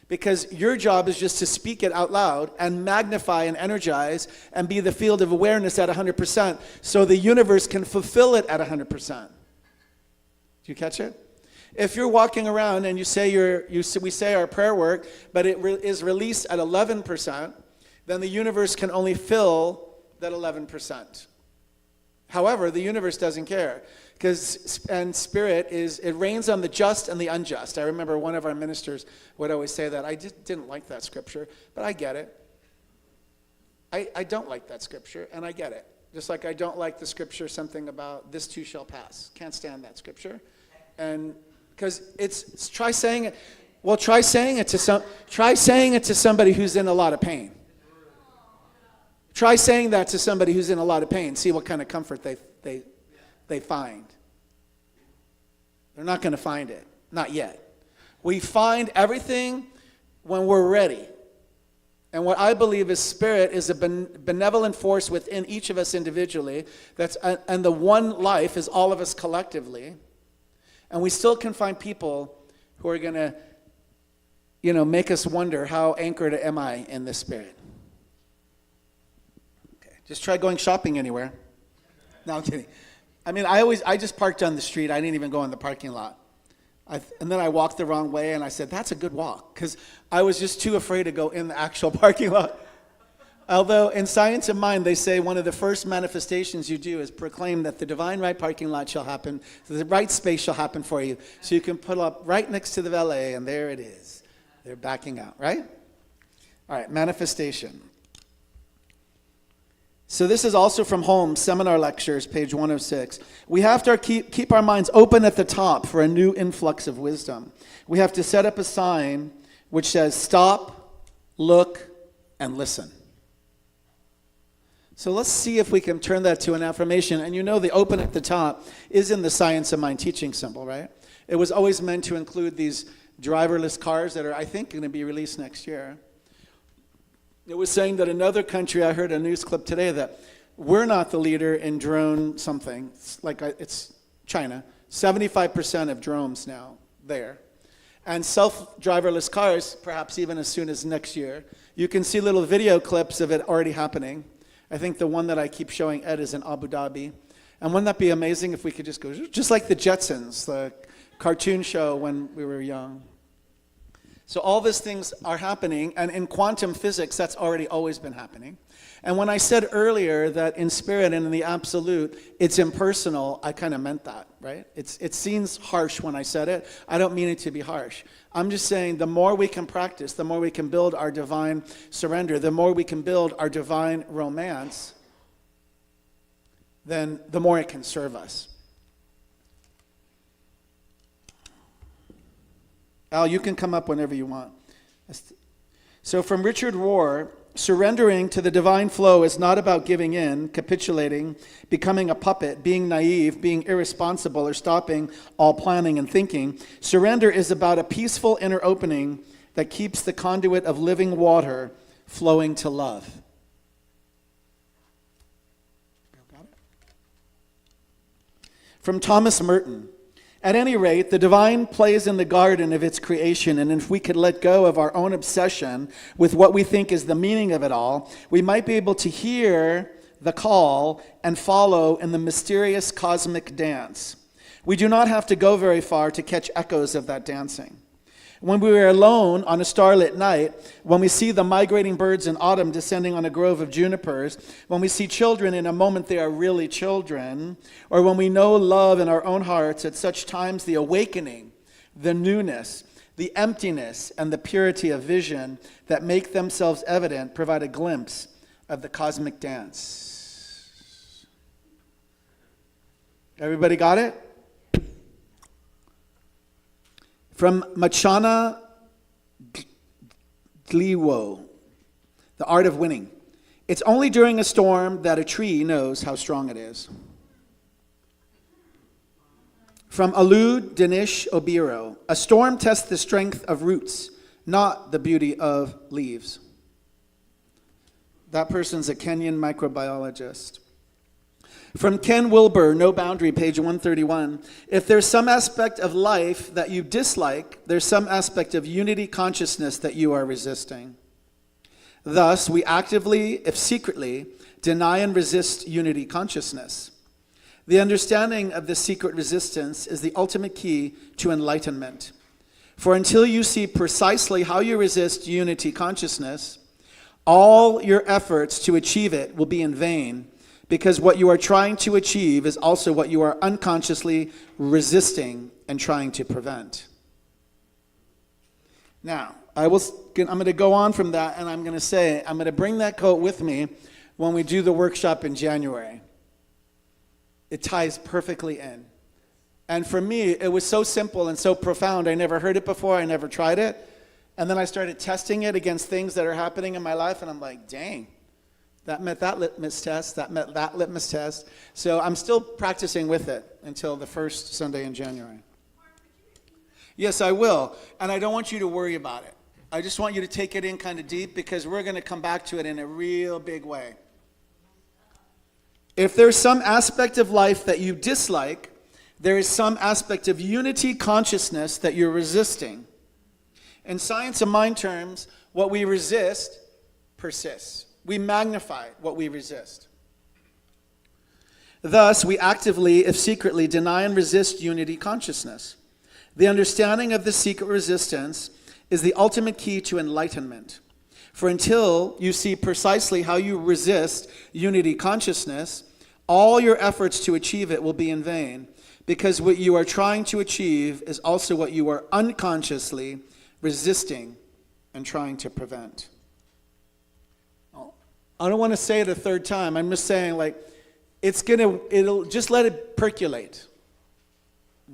Because your job is just to speak it out loud and magnify and energize and be the field of awareness at 100% so the universe can fulfill it at 100%. Do you catch it? If you're walking around and we say our prayer work, but it is released at 11%, then the universe can only fill that 11%. However, the universe doesn't care, and spirit it rains on the just and the unjust. I remember one of our ministers would always say that. I just didn't like that scripture, but I get it. I don't like that scripture, and I get it. Just like I don't like the scripture, something about this too shall pass. Can't stand that scripture. And because try saying it. Well, try saying it to somebody who's in a lot of pain. Try saying that to somebody who's in a lot of pain. See what kind of comfort they find. They're not going to find it. Not yet. We find everything when we're ready. And what I believe is spirit is a benevolent force within each of us individually. And the one life is all of us collectively. And we still can find people who are going to, make us wonder, how anchored am I in this spirit? Okay, just try going shopping anywhere. No, I'm kidding. I mean, I just parked on the street. I didn't even go in the parking lot. And then I walked the wrong way, and I said, that's a good walk, because I was just too afraid to go in the actual parking lot. Although in Science of Mind, they say one of the first manifestations you do is proclaim that the divine right parking lot shall happen, the right space shall happen for you, so you can pull up right next to the valet, and there it is. They're backing out, right? All right, manifestation. So this is also from Holmes, Seminar Lectures, page 106. We have to keep our minds open at the top for a new influx of wisdom. We have to set up a sign which says, stop, look, and listen. So let's see if we can turn that to an affirmation. And the open at the top is in the Science of Mind teaching symbol, right? It was always meant to include these driverless cars that are, I think, going to be released next year. It was saying that another country, I heard a news clip today, that we're not the leader in drone something. It's China. 75% of drones now there. And self-driverless cars, perhaps even as soon as next year. You can see little video clips of it already happening. I think the one that I keep showing Ed is in Abu Dhabi. And wouldn't that be amazing if we could just go, just like the Jetsons, the cartoon show when we were young. So all these things are happening, and in quantum physics, that's already always been happening. And when I said earlier that in spirit and in the absolute, it's impersonal, I kind of meant that, right? It seems harsh when I said it. I don't mean it to be harsh. I'm just saying the more we can practice, the more we can build our divine surrender, the more we can build our divine romance, then the more it can serve us. Al, you can come up whenever you want. So from Richard Rohr, surrendering to the divine flow is not about giving in, capitulating, becoming a puppet, being naive, being irresponsible, or stopping all planning and thinking. Surrender is about a peaceful inner opening that keeps the conduit of living water flowing to love. From Thomas Merton. At any rate, the divine plays in the garden of its creation, and if we could let go of our own obsession with what we think is the meaning of it all, we might be able to hear the call and follow in the mysterious cosmic dance. We do not have to go very far to catch echoes of that dancing. When we are alone on a starlit night, when we see the migrating birds in autumn descending on a grove of junipers, when we see children in a moment they are really children, or when we know love in our own hearts, at such times the awakening, the newness, the emptiness, and the purity of vision that make themselves evident provide a glimpse of the cosmic dance. Everybody got it? From Machana Gliwo, The Art of Winning. It's only during a storm that a tree knows how strong it is. From Alud Dinesh Obiro, a storm tests the strength of roots, not the beauty of leaves. That person's a Kenyan microbiologist. From Ken Wilber, No Boundary, page 131. If there's some aspect of life that you dislike, there's some aspect of unity consciousness that you are resisting. Thus, we actively, if secretly, deny and resist unity consciousness. The understanding of this secret resistance is the ultimate key to enlightenment. For until you see precisely how you resist unity consciousness, all your efforts to achieve it will be in vain, because what you are trying to achieve is also what you are unconsciously resisting and trying to prevent. Now, I'm going to go on from that, and I'm going to say, I'm going to bring that quote with me when we do the workshop in January. It ties perfectly in. And for me, it was so simple and so profound. I never heard it before. I never tried it. And then I started testing it against things that are happening in my life. And I'm like, dang, that met that litmus test. That met that litmus test. So I'm still practicing with it until the first Sunday in January. Yes, I will. And I don't want you to worry about it. I just want you to take it in kind of deep, because we're going to come back to it in a real big way. If there's some aspect of life that you dislike, there is some aspect of unity consciousness that you're resisting. In science and mind terms, what we resist persists. We magnify what we resist. Thus, we actively, if secretly, deny and resist unity consciousness. The understanding of this secret resistance is the ultimate key to enlightenment. For until you see precisely how you resist unity consciousness, all your efforts to achieve it will be in vain, because what you are trying to achieve is also what you are unconsciously resisting and trying to prevent. I don't want to say it a third time. I'm just saying, like, it'll just let it percolate.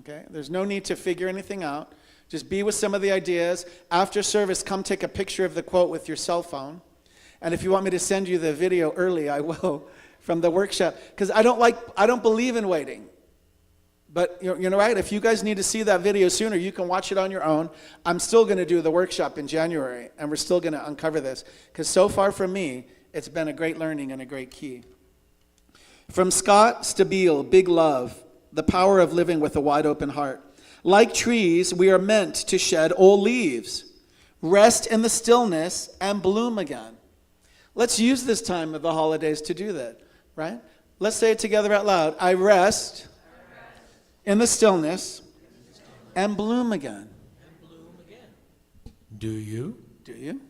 Okay? There's no need to figure anything out. Just be with some of the ideas. After service, come take a picture of the quote with your cell phone. And if you want me to send you the video early, I will, from the workshop. Because I don't believe in waiting. But you know, right? If you guys need to see that video sooner, you can watch it on your own. I'm still going to do the workshop in January, and we're still going to uncover this. Because so far for me, it's been a great learning and a great key. From Scott Stabile, Big Love, The Power of Living with a Wide Open Heart. Like trees, we are meant to shed old leaves, rest in the stillness, and bloom again. Let's use this time of the holidays to do that, right? Let's say it together out loud. I rest in the stillness and bloom again. Do you? Do you?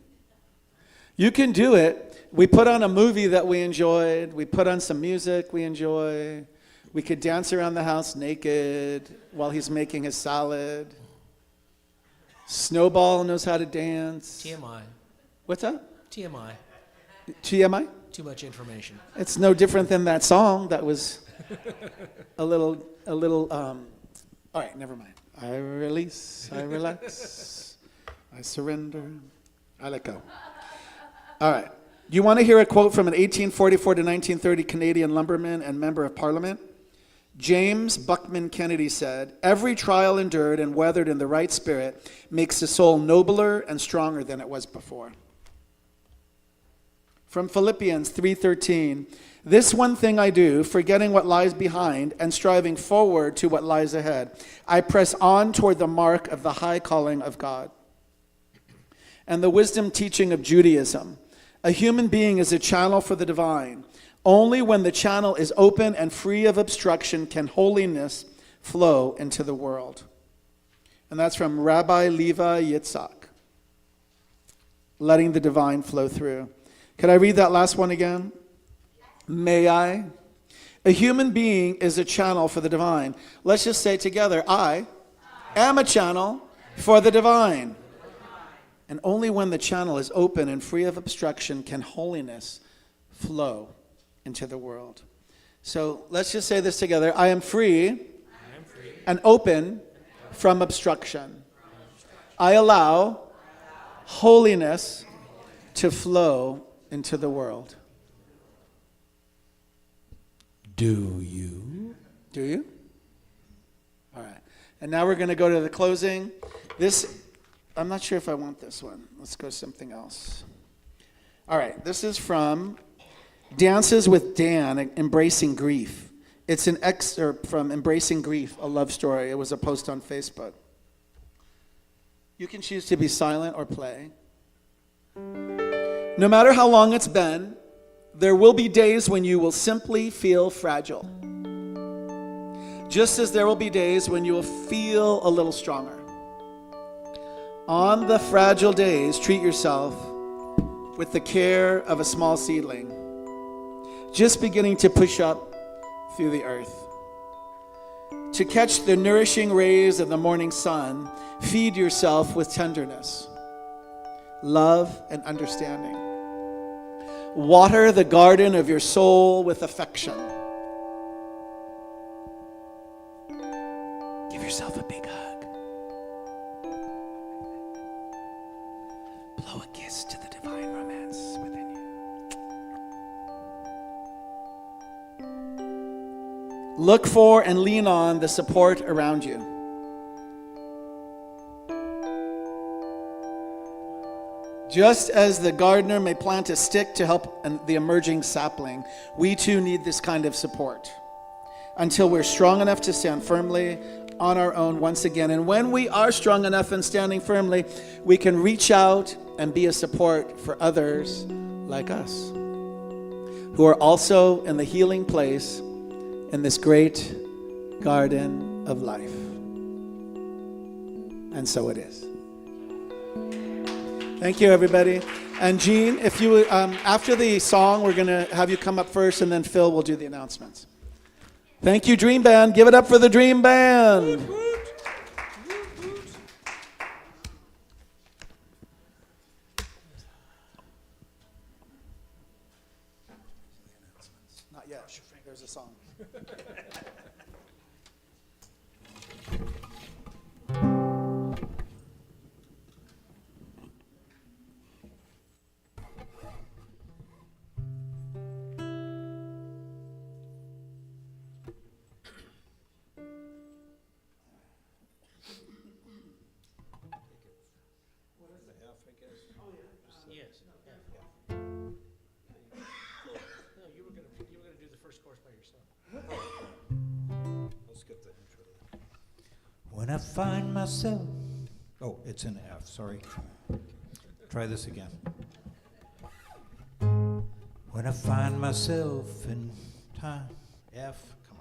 You can do it. We put on a movie that we enjoyed. We put on some music we enjoy. We could dance around the house naked while he's making his salad. Snowball knows how to dance. TMI. What's that? TMI. TMI? Too much information. It's no different than that song that was a little, all right, never mind. I release, I relax, I surrender, I let go. All right. You want to hear a quote from an 1844 to 1930 Canadian lumberman and member of parliament? James Buckman Kennedy said, "Every trial endured and weathered in the right spirit makes the soul nobler and stronger than it was before." From Philippians 3:13, "This one thing I do, forgetting what lies behind and striving forward to what lies ahead, I press on toward the mark of the high calling of God." And the wisdom teaching of Judaism, "A human being is a channel for the divine. Only when the channel is open and free of obstruction can holiness flow into the world." And that's from Rabbi Levi Yitzhak. Letting the divine flow through. Could I read that last one again? May I? A human being is a channel for the divine. Let's just say together, I am a channel for the divine. And only when the channel is open and free of obstruction can holiness flow into the world. So let's just say this together. I am free and open from obstruction. I allow holiness to flow into the world. Do you? Do you? All right. And now we're going to go to the closing. I'm not sure if I want this one. Let's go something else. All right. This is from Dances with Dan, Embracing Grief. It's an excerpt from Embracing Grief, a love story. It was a post on Facebook. You can choose to be silent or play. No matter how long it's been, there will be days when you will simply feel fragile. Just as there will be days when you will feel a little stronger. On the fragile days, treat yourself with the care of a small seedling, just beginning to push up through the earth. To catch the nourishing rays of the morning sun, feed yourself with tenderness, love, and understanding. Water the garden of your soul with affection. Look for and lean on the support around you. Just as the gardener may plant a stick to help the emerging sapling, we too need this kind of support until we're strong enough to stand firmly on our own once again. And when we are strong enough and standing firmly, we can reach out and be a support for others like us, who are also in the healing place in this great garden of life. And so it is. Thank you, everybody. And Jean, if you would, after the song, we're going to have you come up first, and then Phil will do the announcements. Thank you, Dream Band. Give it up for the Dream Band. Not yet. There's a song. When I find myself, oh, it's an F, sorry. Try this again. When I find myself in time, F, come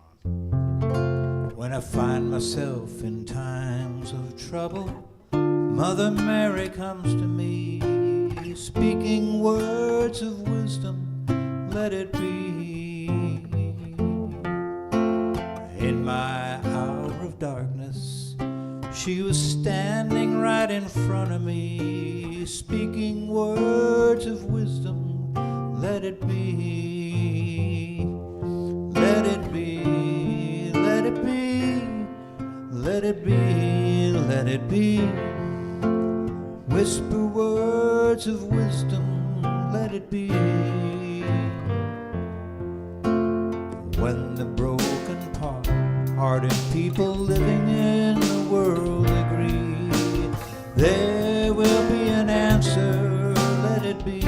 on. When I find myself in times of trouble, Mother Mary comes to me, speaking words of wisdom, let it be. In my hour of darkness, she was standing right in front of me, speaking words of wisdom, let it be, let it be, let it be, let it be, let it be. Whisper words of wisdom, let it be. When the broken hearted people living in the world agree, there will be an answer, let it be.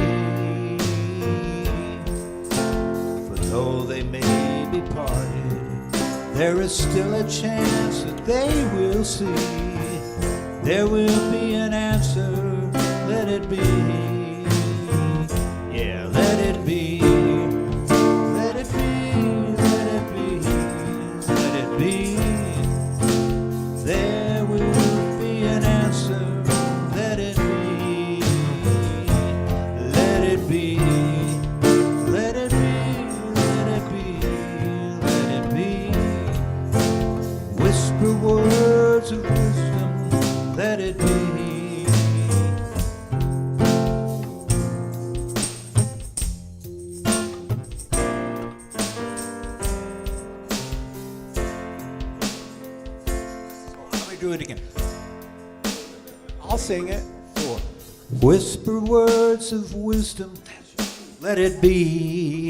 For though they may be parted, there is still a chance that they will see. There will be an answer, let it be. Yeah, let it be. Let it be, let it be, let it be. There will be an answer, let it be. Let it be, let it be, let it be, let it be. Whisper words of wisdom, let it be. Let me do it again. I'll sing it. 4. Whisper words of wisdom, let it be.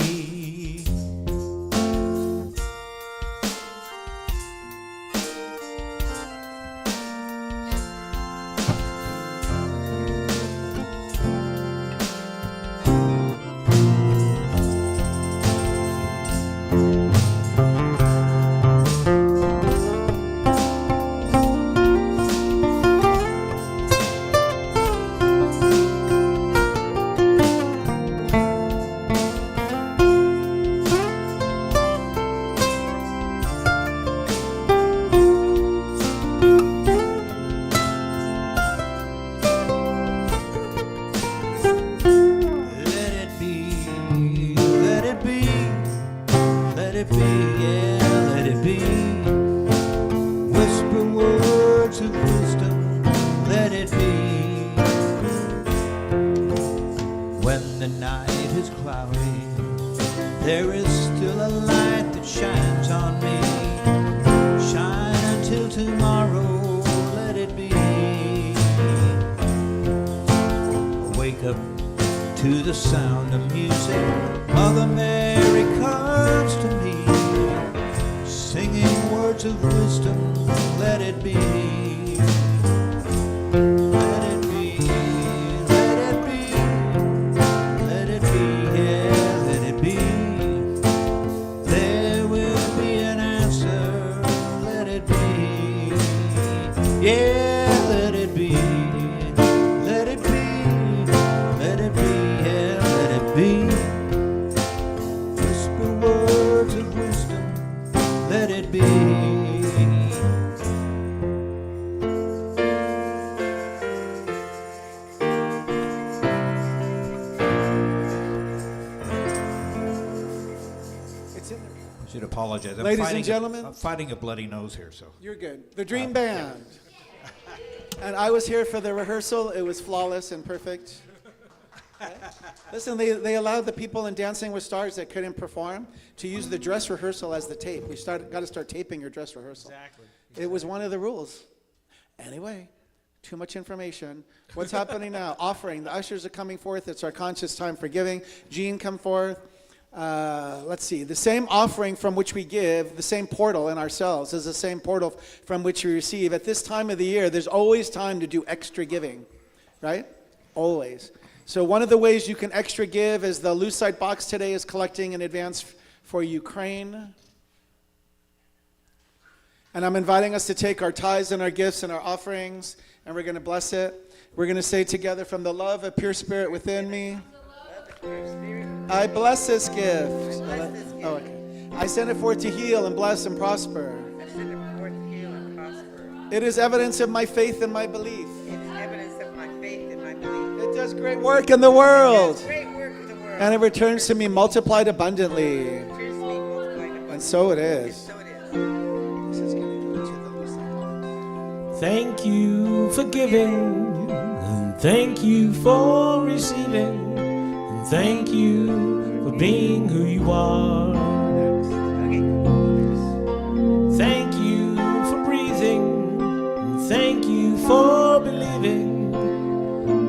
There is still a light that shines on me. Shine until tomorrow, let it be. Wake up to the sound of music. Mother Mary comes to me, wisdom, let it be. Let it be, let it be, let it be, yeah, let it be. There will be an answer, let it be. Yeah, let it be, let it be, let it be, yeah, let it be. Whisper words of wisdom, let it be. It's in there. I should apologize. Ladies and gentlemen. I'm fighting a bloody nose here, so. You're good. The Dream Band. And I was here for the rehearsal. It was flawless and perfect. Okay. Listen, they allowed the people in Dancing with Stars that couldn't perform to use the dress rehearsal as the tape. We got to start taping your dress rehearsal. Exactly. It was one of the rules. Anyway, too much information. What's happening now? Offering. The ushers are coming forth. It's our conscious time for giving. Jean, come forth. Let's see. The same offering from which we give, the same portal in ourselves is the same portal from which we receive. At this time of the year, there's always time to do extra giving, right? Always. So one of the ways you can extra give is the Lucite box today is collecting in advance for Ukraine. And I'm inviting us to take our tithes and our gifts and our offerings, and we're going to bless it. We're going to say together, from the love of pure spirit within me, I bless this gift. Oh, okay. I send it forth to heal and bless and prosper. It is evidence of my faith and my belief. It does great work in the world. And it returns to me multiplied abundantly. And so it is. Thank you for giving, and thank you for receiving, and thank you for being who you are. Thank you for breathing, and thank you for believing,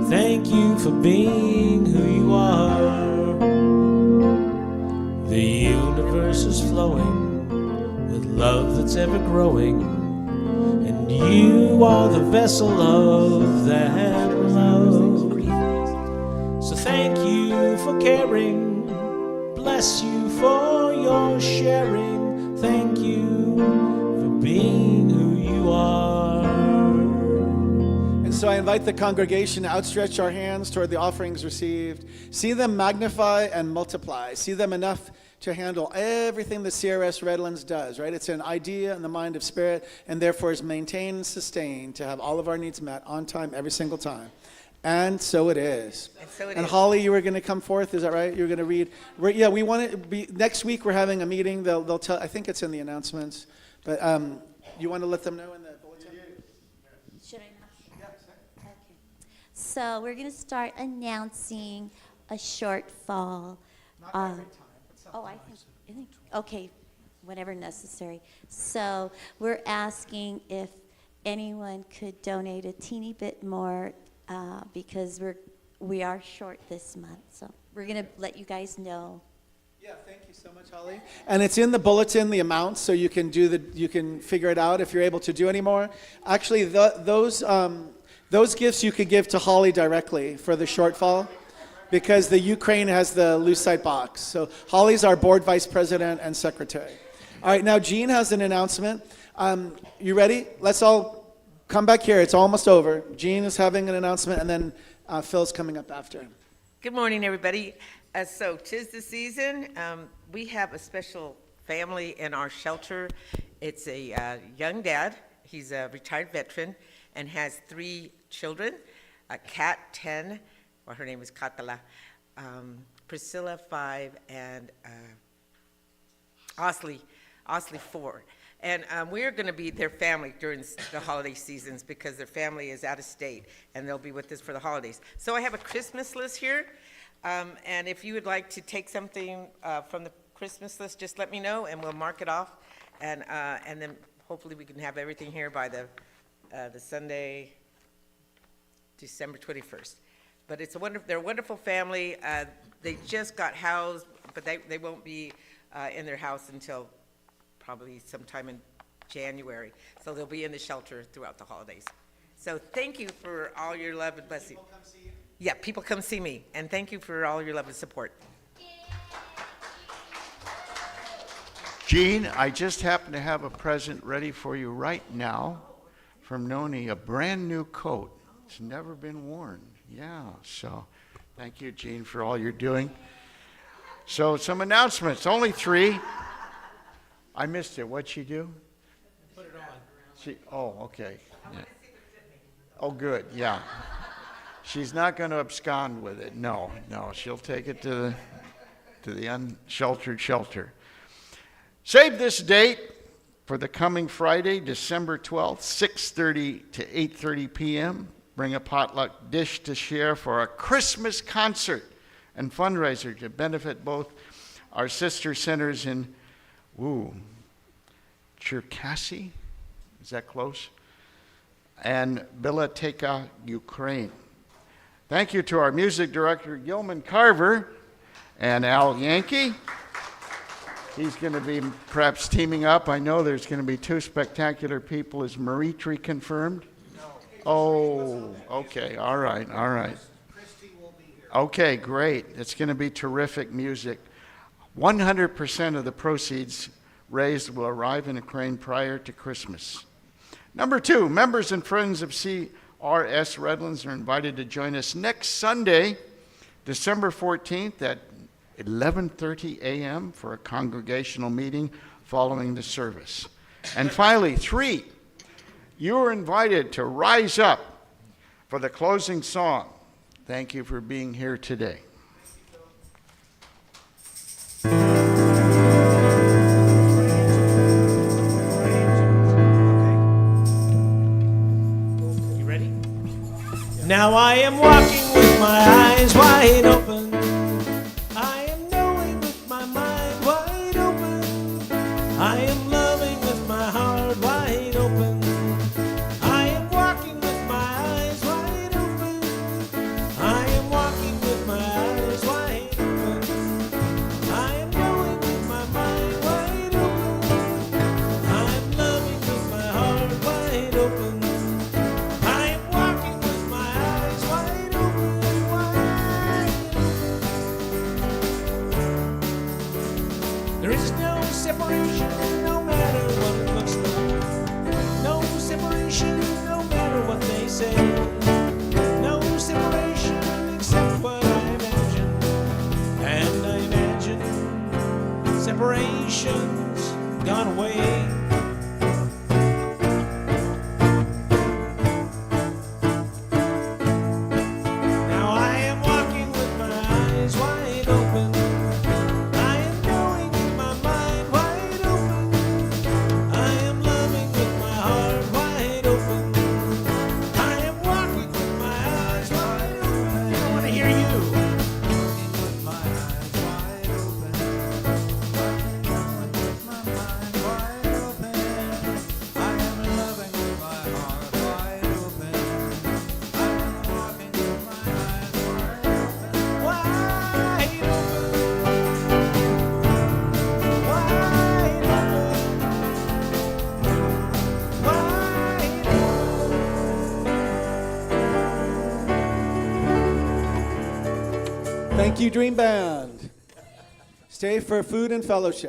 thank you for being who you are. The universe is flowing with love that's ever growing. And you are the vessel of that love. So thank you for caring. Bless you for your sharing. Thank you for being who you are. And so I invite the congregation to outstretch our hands toward the offerings received. See them magnify and multiply. See them enough to handle everything that CRS Redlands does, right? It's an idea in the mind of spirit, and therefore is maintained and sustained to have all of our needs met on time, every single time. And so it is. And Holly, you were going to come forth, is that right? You were going to read. We want to be, next week we're having a meeting. They'll tell, I think it's in the announcements, but you want to let them know in the bulletin? Should I not? Okay. So we're going to start announcing a shortfall. Not every time. Oh, I think, okay, whenever necessary. So we're asking if anyone could donate a teeny bit more because we are short this month. So we're going to let you guys know. Yeah, thank you so much, Holly. And it's in the bulletin, the amounts, so you can you can figure it out if you're able to do any more. Actually, those gifts you could give to Holly directly for the shortfall, because the Ukraine has the Lucite box. So Holly's our board vice president and secretary. All right, now Jean has an announcement. You ready? Let's all come back here. It's almost over. Jean is having an announcement, and then Phil's coming up after. Good morning, everybody. So 'tis the season. We have a special family in our shelter. It's a young dad. He's a retired veteran and has 3 children, a Kat, 10, or her name is Katala, Priscilla, 5, and Osley, 4. And we're going to be their family during the holiday seasons because their family is out of state, and they'll be with us for the holidays. So I have a Christmas list here, and if you would like to take something from the Christmas list, just let me know, and we'll mark it off, and then hopefully we can have everything here by the Sunday, December 21st. But it's they're a wonderful family. They just got housed, but they won't be in their house until probably sometime in January. So they'll be in the shelter throughout the holidays. So thank you for all your love and blessing. People come see you? Yeah, people come see me, and thank you for all your love and support. Jean, I just happen to have a present ready for you right now from Noni, a brand new coat. It's never been worn. Yeah, so thank you, Jean, for all you're doing. So some announcements, only 3. I missed it. What'd she do? Put it on. Oh, okay. Yeah. Oh, good, yeah. She's not going to abscond with it. No, she'll take it to the unsheltered shelter. Save this date for the coming Friday, December 12th, 6:30 to 8:30 p.m. Bring a potluck dish to share for a Christmas concert and fundraiser to benefit both our sister centers in Cherkasy, is that close? And Biblioteka, Ukraine. Thank you to our music director, Gilman Carver, and Al Yankee. He's going to be perhaps teaming up. I know there's going to be 2 spectacular people. Is Maritri confirmed? No. Oh, okay. All right. Christy will be here. Okay, great. It's going to be terrific music. 100% of the proceeds raised will arrive in Ukraine prior to Christmas. Number 2, members and friends of CRS Redlands are invited to join us next Sunday, December 14th at 11:30 a.m. for a congregational meeting following the service. And finally, 3, you are invited to rise up for the closing song. Thank you for being here today. You ready? Now I am walking with my eyes wide open. I am knowing with my mind wide open. I am loving with my heart wide open. I am walking with my eyes wide open. I am walking with my eyes wide open. I am knowing with my mind wide open. I am loving with my heart wide open. I am walking with my eyes wide open, wide open. There is no separation, no matter what it looks like. No separation, no matter what they say. No separation except what I imagine. And I imagine separation's gone away. Now I am walking with my eyes wide open. I am going with my mind wide open. I am loving with my heart wide open. I am walking with my eyes wide open. I want to hear you. Walking with my eyes wide open. Walking with my mind wide open. I am loving with my heart wide open. I am walking with my eyes wide open. Wide open. Wide open. Wide open. Thank you, Dream Band. Stay for food and fellowship.